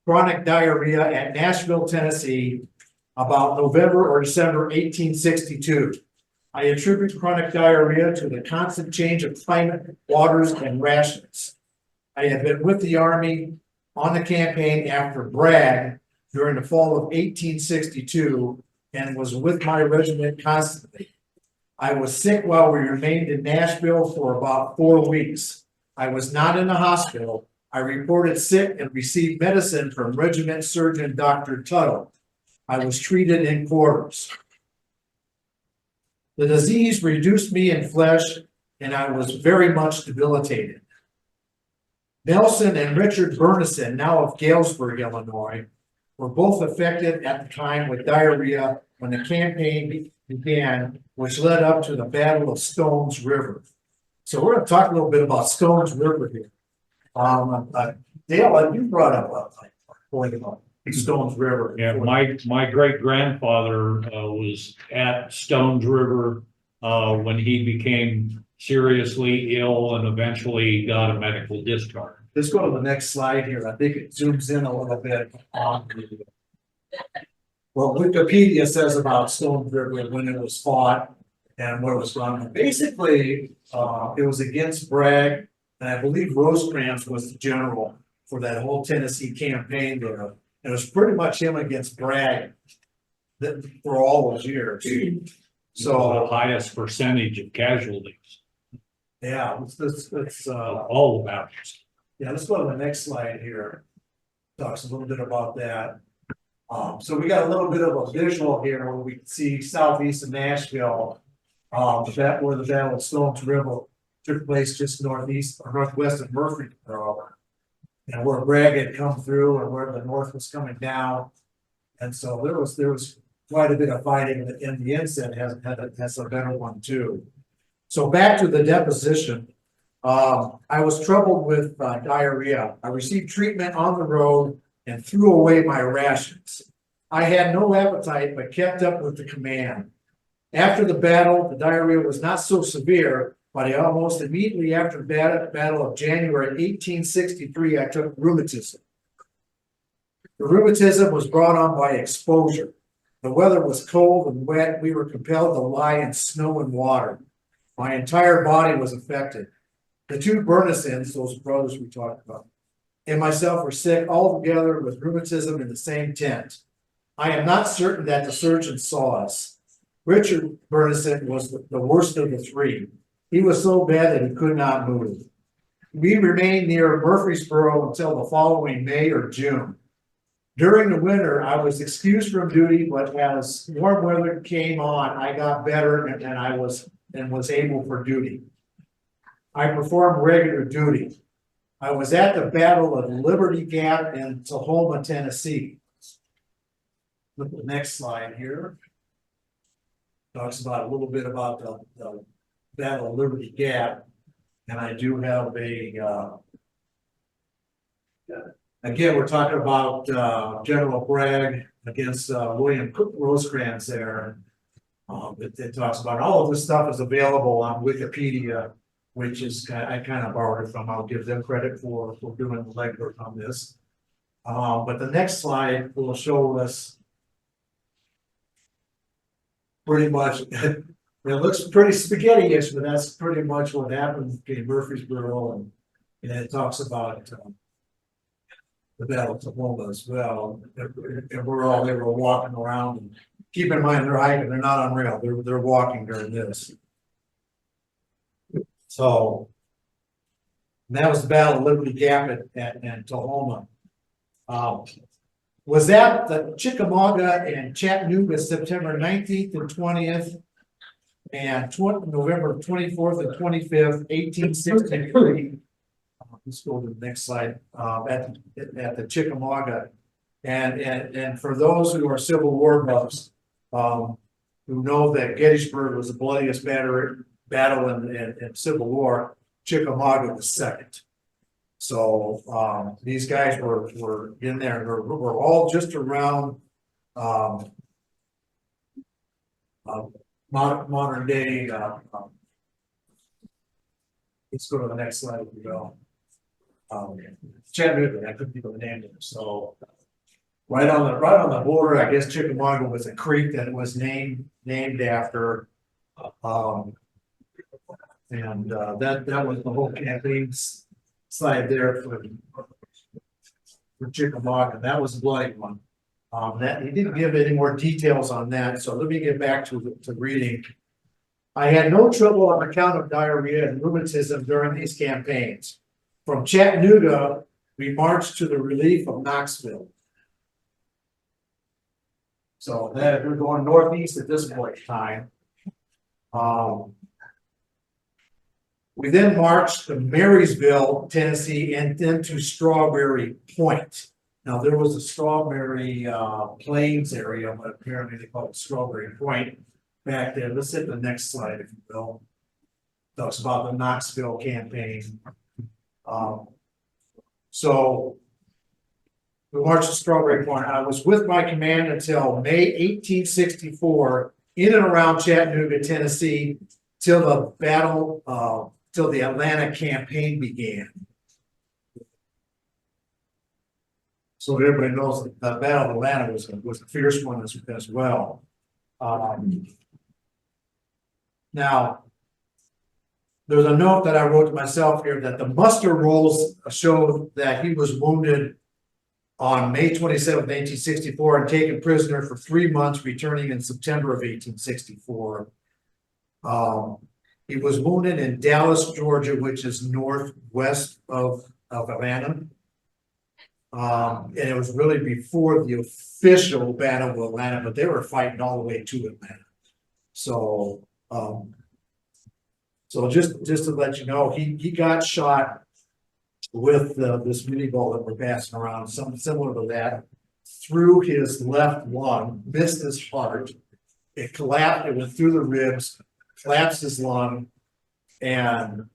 chronic diarrhea at Nashville, Tennessee, about November or December 1862. I attribute chronic diarrhea to the constant change of climate, waters, and rations. I had been with the Army on the campaign after Bragg during the fall of 1862 and was with my regiment constantly. I was sick while we remained in Nashville for about 4 weeks. I was not in the hospital. I reported sick and received medicine from Regiment Surgeon Dr. Tuttle. I was treated in quarters. The disease reduced me in flesh, and I was very much debilitated. Nelson and Richard Burnison, now of Galesburg, Illinois, were both affected at the time with diarrhea when the campaign began, which led up to the Battle of Stones River. So we're going to talk a little bit about Stones River here. Dale, you brought up a point about Stones River. Yeah, my great grandfather was at Stones River when he became seriously ill and eventually got a medical discharge. Let's go to the next slide here. I think it zooms in a little bit on what Wikipedia says about Stones River when it was fought and what it was run. Basically, it was against Bragg, and I believe Rosecrans was the general for that whole Tennessee campaign there. And it was pretty much him against Bragg for all those years. So the highest percentage of casualties. Yeah, let's All the battles. yeah, let's go to the next slide here. Talks a little bit about that. So we got a little bit of a visual here where we can see southeast of Nashville, that where the Battle of Stones River took place just northeast or northwest of Murfreesboro. And where Bragg had come through and where the North was coming down. And so there was quite a bit of fighting, and the Ensign has a better one too. So back to the deposition. I was troubled with diarrhea. I received treatment on the road and threw away my rations. I had no appetite, but kept up with the command. After the battle, the diarrhea was not so severe, but almost immediately after the battle of January 1863, I took rheumatism. The rheumatism was brought on by exposure. The weather was cold and wet. We were compelled to lie in snow and water. My entire body was affected. The two Burnisons, those brothers we talked about, and myself were sick all together with rheumatism in the same tent. I am not certain that the surgeons saw us. Richard Burnison was the worst of the three. He was so bad that he could not move. We remained near Murfreesboro until the following May or June. During the winter, I was excused from duty, but as warm weather came on, I got better and was able for duty. I performed regular duty. I was at the Battle of Liberty Gap in Tullahoma, Tennessee. Look at the next slide here. Talks about a little bit about the Battle of Liberty Gap. And I do have again, we're talking about General Bragg against William Rosecrans there. It talks about all of this stuff is available on Wikipedia, which is I kind of borrowed it from. I'll give them credit for doing the legwork on this. But the next slide will show us pretty much. It looks pretty spaghetti-ish, but that's pretty much what happened in Murfreesboro, and it talks about the Battle of Tullahoma as well. And they were walking around, and keep in mind they're hiking, they're not on rail, they're walking during this. So that was the Battle of Liberty Gap at Tullahoma. Was that the Chickamauga and Chattanooga, September 19th and 20th, and November 24th and 25th, 1863. Let's go to the next slide. At the Chickamauga, and for those who are Civil War buffs, who know that Gettysburg was the bloodiest battle in Civil War, Chickamauga was second. So these guys were in there. We're all just around modern day, let's go to the next slide if we go. Chattanooga, I couldn't think of the name of it, so. Right on the border, I guess Chickamauga was a creek that was named after. That was the whole campaign slide there for Chickamauga. That was a bloody one. That he didn't give any more details on that, so let me get back to reading. I had no trouble on account of diarrhea and rheumatism during these campaigns. From Chattanooga, we marched to the relief of Knoxville. So that we're going northeast at this point in time. We then marched to Marysville, Tennessee, and then to Strawberry Point. Now there was a Strawberry Plains area, but apparently they call it Strawberry Point back there. Let's hit the next slide, if you will. Talks about the Knoxville campaign. So we marched to Strawberry Point. I was with my command until May 1864 in and around Chattanooga, Tennessee, till the battle, till the Atlanta campaign began. So everybody knows that the Battle of Atlanta was a fierce one as well. Now, there's a note that I wrote to myself here that the muster rolls showed that he was wounded on May 27, 1864, and taken prisoner for 3 months, returning in September of 1864. He was wounded in Dallas, Georgia, which is northwest of Atlanta. And it was really before the official Battle of Atlanta, but they were fighting all the way to Atlanta. So, just to let you know, he got shot with this mini bullet that we're passing around, something similar to that, through his left lung, missed his heart. It collapsed, it went through the ribs, collapsed his lung, and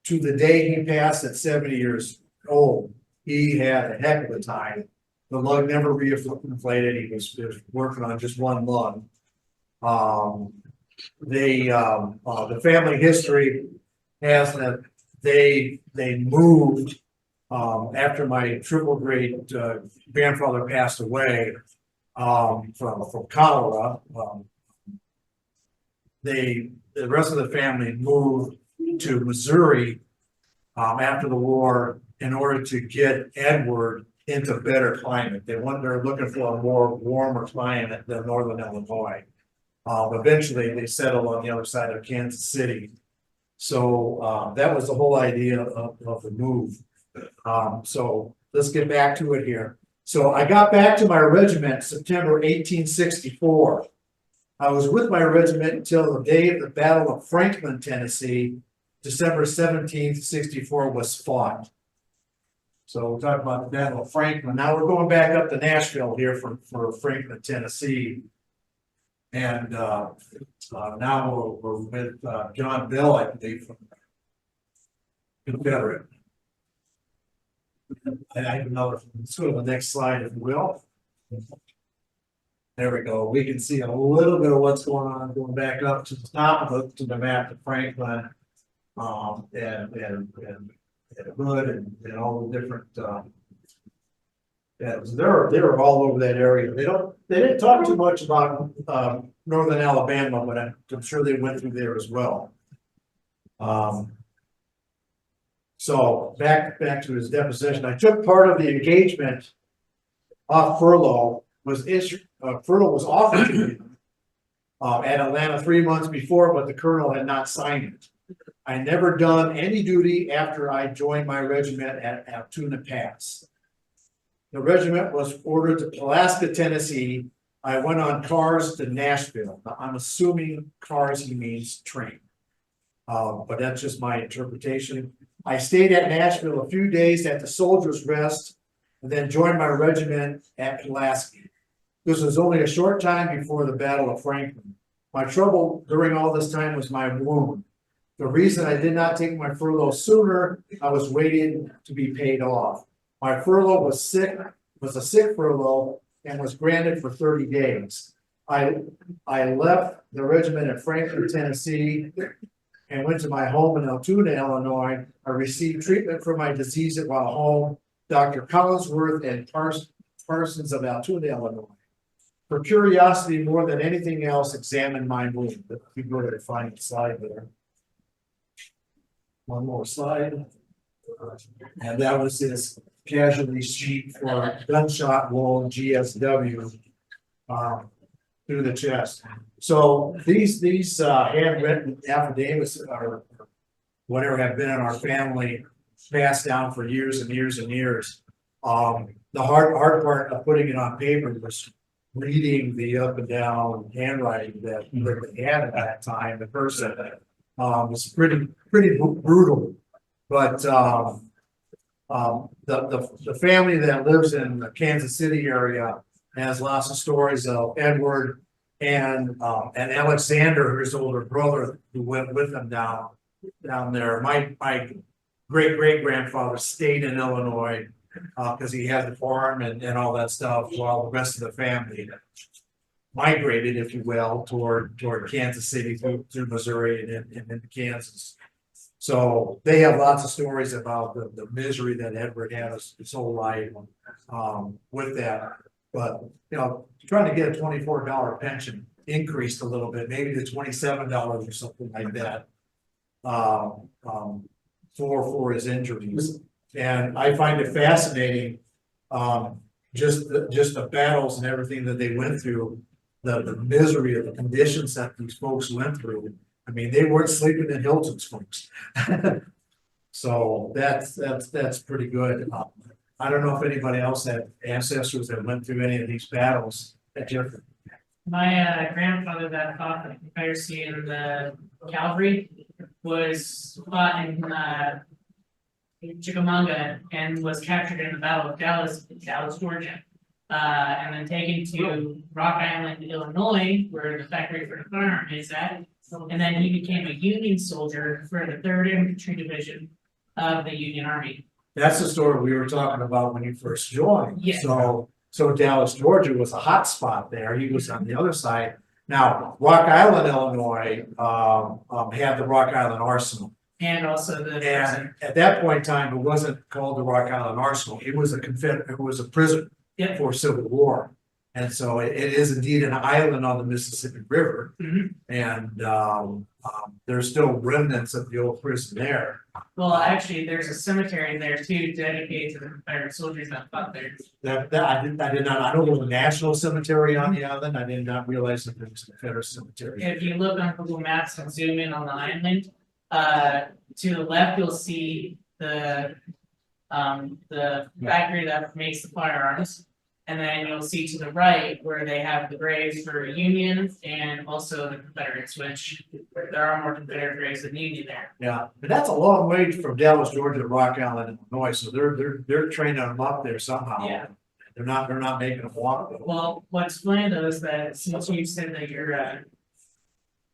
to the day he passed at 70 years old, he had a heck of a time. The lung never reinflated. He was working on just one lung. The family history has that they moved after my triple grade grandfather passed away from cholera. The rest of the family moved to Missouri after the war in order to get Edward into better climate. They're looking for a more warmer climate than northern Illinois. Eventually they settled on the other side of Kansas City. So that was the whole idea of the move. So let's get back to it here. So I got back to my regiment September 1864. I was with my regiment until the day of the Battle of Franklin, Tennessee. December 17th, 64 was fought. So we'll talk about the Battle of Franklin. Now we're going back up to Nashville here for Franklin, Tennessee. And now we're with John Bill, I believe, from Confederate. And I have another, let's go to the next slide, if you will. There we go. We can see a little bit of what's going on, going back up to the top of the map of Franklin, and Hood and all the different. Yeah, they were all over that area. They didn't talk too much about northern Alabama, but I'm sure they went through there as well. So back to his deposition. I took part of the engagement off furlough. Furlough was offered to me at Atlanta 3 months before, but the colonel had not signed it. I never done any duty after I joined my regiment at Altoona Pass. The regiment was ordered to Pulaski, Tennessee. I went on cars to Nashville. Now, I'm assuming cars he means train, but that's just my interpretation. I stayed at Nashville a few days at the Soldiers' Rest and then joined my regiment at Pulaski. This was only a short time before the Battle of Franklin. My trouble during all this time was my wound. The reason I did not take my furlough sooner, I was waiting to be paid off. My furlough was a sick furlough and was granted for 30 days. I left the regiment at Franklin, Tennessee, and went to my home in Altoona, Illinois. I received treatment for my disease while home. Dr. Collinsworth and Parsons of Altoona, Illinois. For curiosity, more than anything else, examined my wound. If you go to the final slide there. One more slide. And that was his casualty sheet for gunshot wound GSW through the chest. So these handwritten affidavits or whatever have been in our family passed down for years and years and years. The hard part of putting it on paper was reading the up and down handwriting that they had at that time. The person was pretty brutal, but the family that lives in the Kansas City area has lots of stories of Edward and Alexander, his older brother, who went with them down there. My great grandfather stayed in Illinois because he had the farm and all that stuff, while the rest of the family migrated, if you will, toward Kansas City through Missouri and into Kansas. So they have lots of stories about the misery that Edward had his whole life with that. But trying to get a $24 pension increased a little bit, maybe to $27 or something like that, for his injuries. And I find it fascinating, just the battles and everything that they went through, the misery of the conditions that these folks went through. I mean, they weren't sleeping in Hilton's, folks. So that's pretty good. I don't know if anybody else had ancestors that went through any of these battles at Jefferson. My grandfather that fought the Confederacy in the cavalry was fought in Chickamauga and was captured in the Battle of Dallas, Georgia. And then taken to Rock Island, Illinois, where the factory for the firearm is at. And then he became a Union soldier for the 3rd Infantry Division of the Union Army. That's the story we were talking about when you first joined. Yeah. So Dallas, Georgia was a hot spot there. He was on the other side. Now, Rock Island, Illinois, had the Rock Island Arsenal. And also And at that point in time, it wasn't called the Rock Island Arsenal. It was a prison for Civil War. And so it is indeed an island on the Mississippi River. Mhm. And there's still remnants of the old prison there. Well, actually, there's a cemetery there too, dedicated to the Confederate soldiers that fought there. That I did not, I know there was a national cemetery on the island. I did not realize that there was a Confederate cemetery. If you look on Google Maps and zoom in on the island, to the left, you'll see the factory that makes the firearms. And then you'll see to the right where they have the graves for Union and also the Confederates, which there are more Confederate graves than Union there. Yeah, but that's a long way from Dallas, Georgia to Rock Island, Illinois. So they're training them up there somehow. Yeah. They're not making them walk. Well, what's funny though is that since you said that your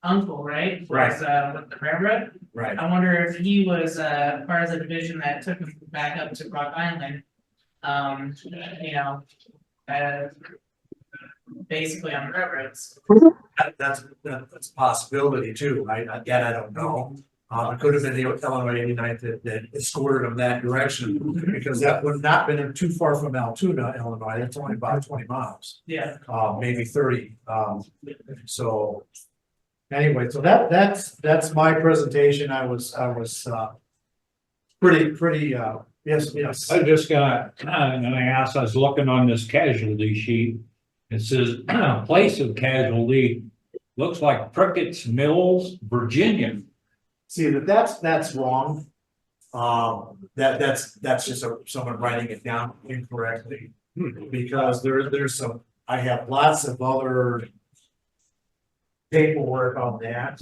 uncle, right? Right. Was with the railroad. Right. I wonder if he was part of the division that took him back up to Rock Island. Basically on the railroads. That's a possibility too. I don't know. It could have been the Illinois 89th that escorted them that direction, because that would not been too far from Altoona, Illinois. That's only about 20 miles, Yeah. maybe 30. So anyway, so that's my presentation. I was pretty yes. I just got, and I was looking on this casualty sheet. It says, place of casualty, looks like Prickett's Mills, Virginia. See, that's wrong. That's just someone writing it down incorrectly. Because there's I have lots of other paperwork on that.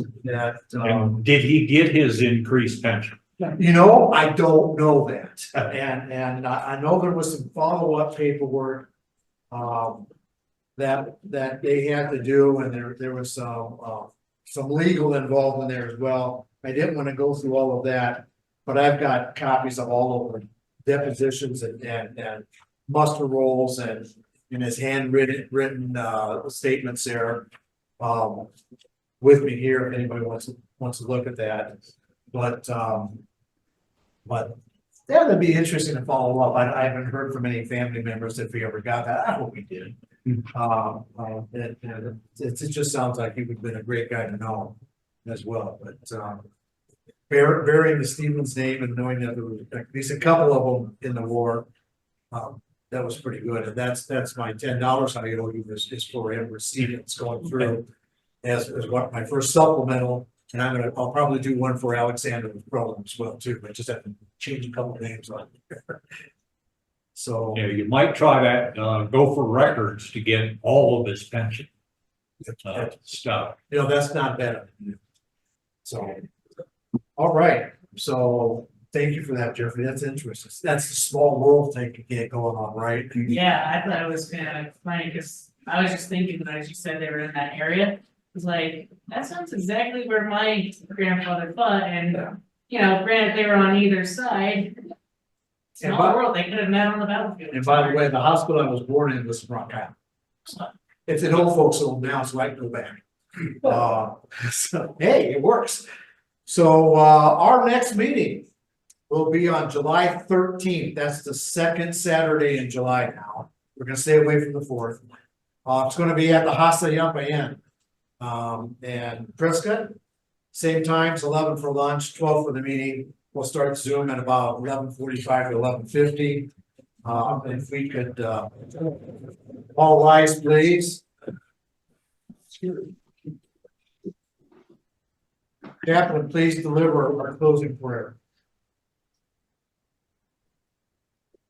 And did he get his increased pension? I don't know that. And I know there was some follow-up paperwork that they had to do, and there was some legal involved in there as well. I didn't want to go through all of that, but I've got copies of all of the depositions and muster rolls and in his handwritten statements there. With me here, if anybody wants to look at that, but that would be interesting to follow up. I haven't heard from any family members if we ever got that. I hope we did. It just sounds like he would have been a great guy to know as well, but bearing the Stevens name and knowing that there was at least a couple of them in the war, that was pretty good. And that's my $10 I owe you is for him receiving it's going through as what my first supplemental. And I'll probably do one for Alexander's program as well too, but just have to change a couple of names on it. So Yeah, you might try that, go for records to get all of his pension stuff. that's not bad. So, all right. So thank you for that, Jeffrey. That's interesting. That's the small world thing to get going on, right? Yeah, I thought it was kind of funny, cause I was just thinking that as you said they were in that area. It's like, that sounds exactly where my grandfather fought, and, granted, they were on either side. Small world, they could have met on the battlefield. And by the way, the hospital I was born in was Rock Island. It's an old folks home now, so I can go back. So, hey, it works. So, our next meeting will be on July 13th. That's the second Saturday in July now. We're gonna stay away from the 4th. It's gonna be at the Hassayampa Inn. And Prescott, same times, 11 for lunch, 12 for the meeting. We'll start Zoom at about 11:45 to 11:50. If we could, all rise, please. Chaplain, please deliver our closing prayer.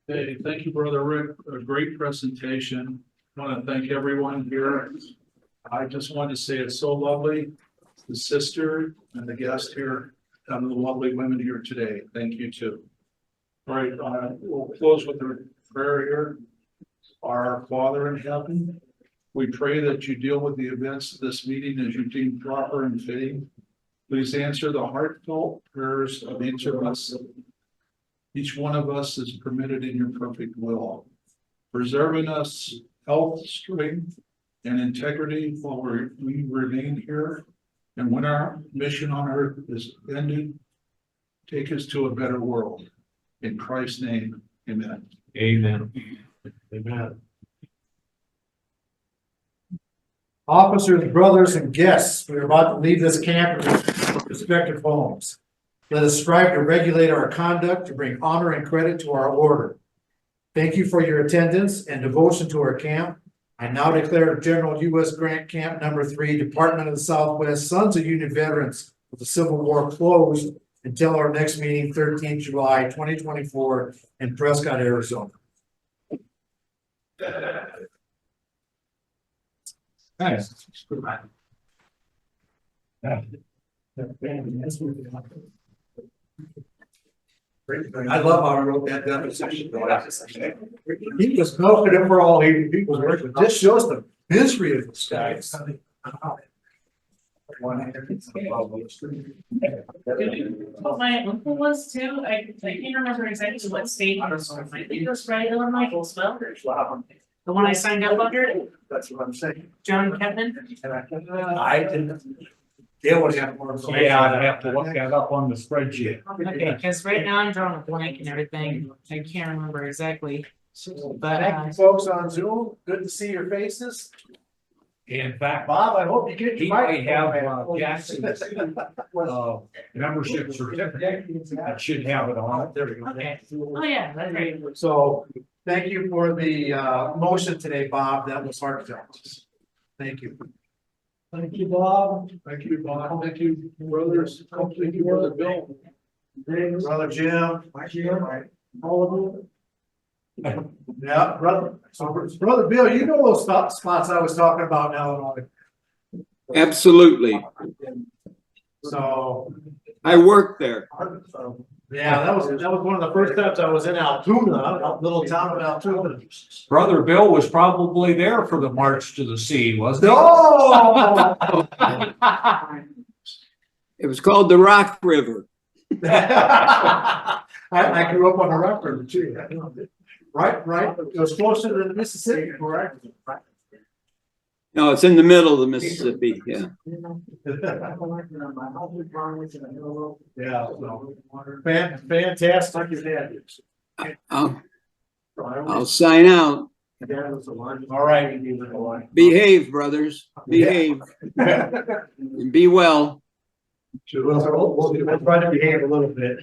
Hey, thank you, Brother Rick. A great presentation. I want to thank everyone here. I just want to say it's so lovely, the sister and the guest here, and the lovely women here today. Thank you too. All right, we'll close with a prayer here. Our Father in heaven, we pray that you deal with the events of this meeting as you deem proper and fitting. Please answer the heartfelt prayers of each of us. Each one of us is permitted in your perfect will, preserving us health, strength, and integrity while we remain here. And when our mission on earth is ended, take us to a better world. In Christ's name, amen. Amen. Amen. Officers, brothers, and guests, we are about to leave this camp in our respective homes. Let us strive to regulate our conduct to bring honor and credit to our order. Thank you for your attendance and devotion to our camp. I now declare General U.S. Grant Camp Number 3, Department of the Southwest, Sons of Union Veterans of the Civil War closed until our next meeting, 13th July 2024 in Prescott, Arizona. Nice. I love how I wrote that deposition. He was milking it for all he was working. This shows the history of this guy. What my uncle was too, I can't remember exactly what state he was from. I think it was right Illinois, the one I signed up under, That's what I'm saying. John Kevin. I didn't. They would have more information. Yeah, I'd have to look that up on the spreadsheet. Okay, because right now I'm drawing a blank and everything, I can't remember exactly, but Thank you, folks on Zoom. Good to see your faces. In fact, Bob, I hope you get he your might have microphone. Jackson's membership certificate. That should have it on it. There we go. okay, oh yeah, that's right. So, thank you for the motion today, Bob. That was heartfelt. Thank you. Thank you, Bob. Thank you, Bob. Thank you, brothers. Thank you, Brother Bill. Brother Jim. All of you. Yeah, brother. So, Brother Bill, you know those spots I was talking about in Illinois. Absolutely. So, I worked there. yeah, that was one of the first times I was in Altoona, a little town of Altoona. Brother Bill was probably there for the March to the Sea, wasn't he? No! It was called the Rock River. I grew up on the Rock River too. Right, it was closer to the Mississippi, correct? No, it's in the middle of the Mississippi, yeah. Yeah, so, fantastic. I'll sign out. All right. Behave, brothers, behave and be well. We'll try to behave a little bit.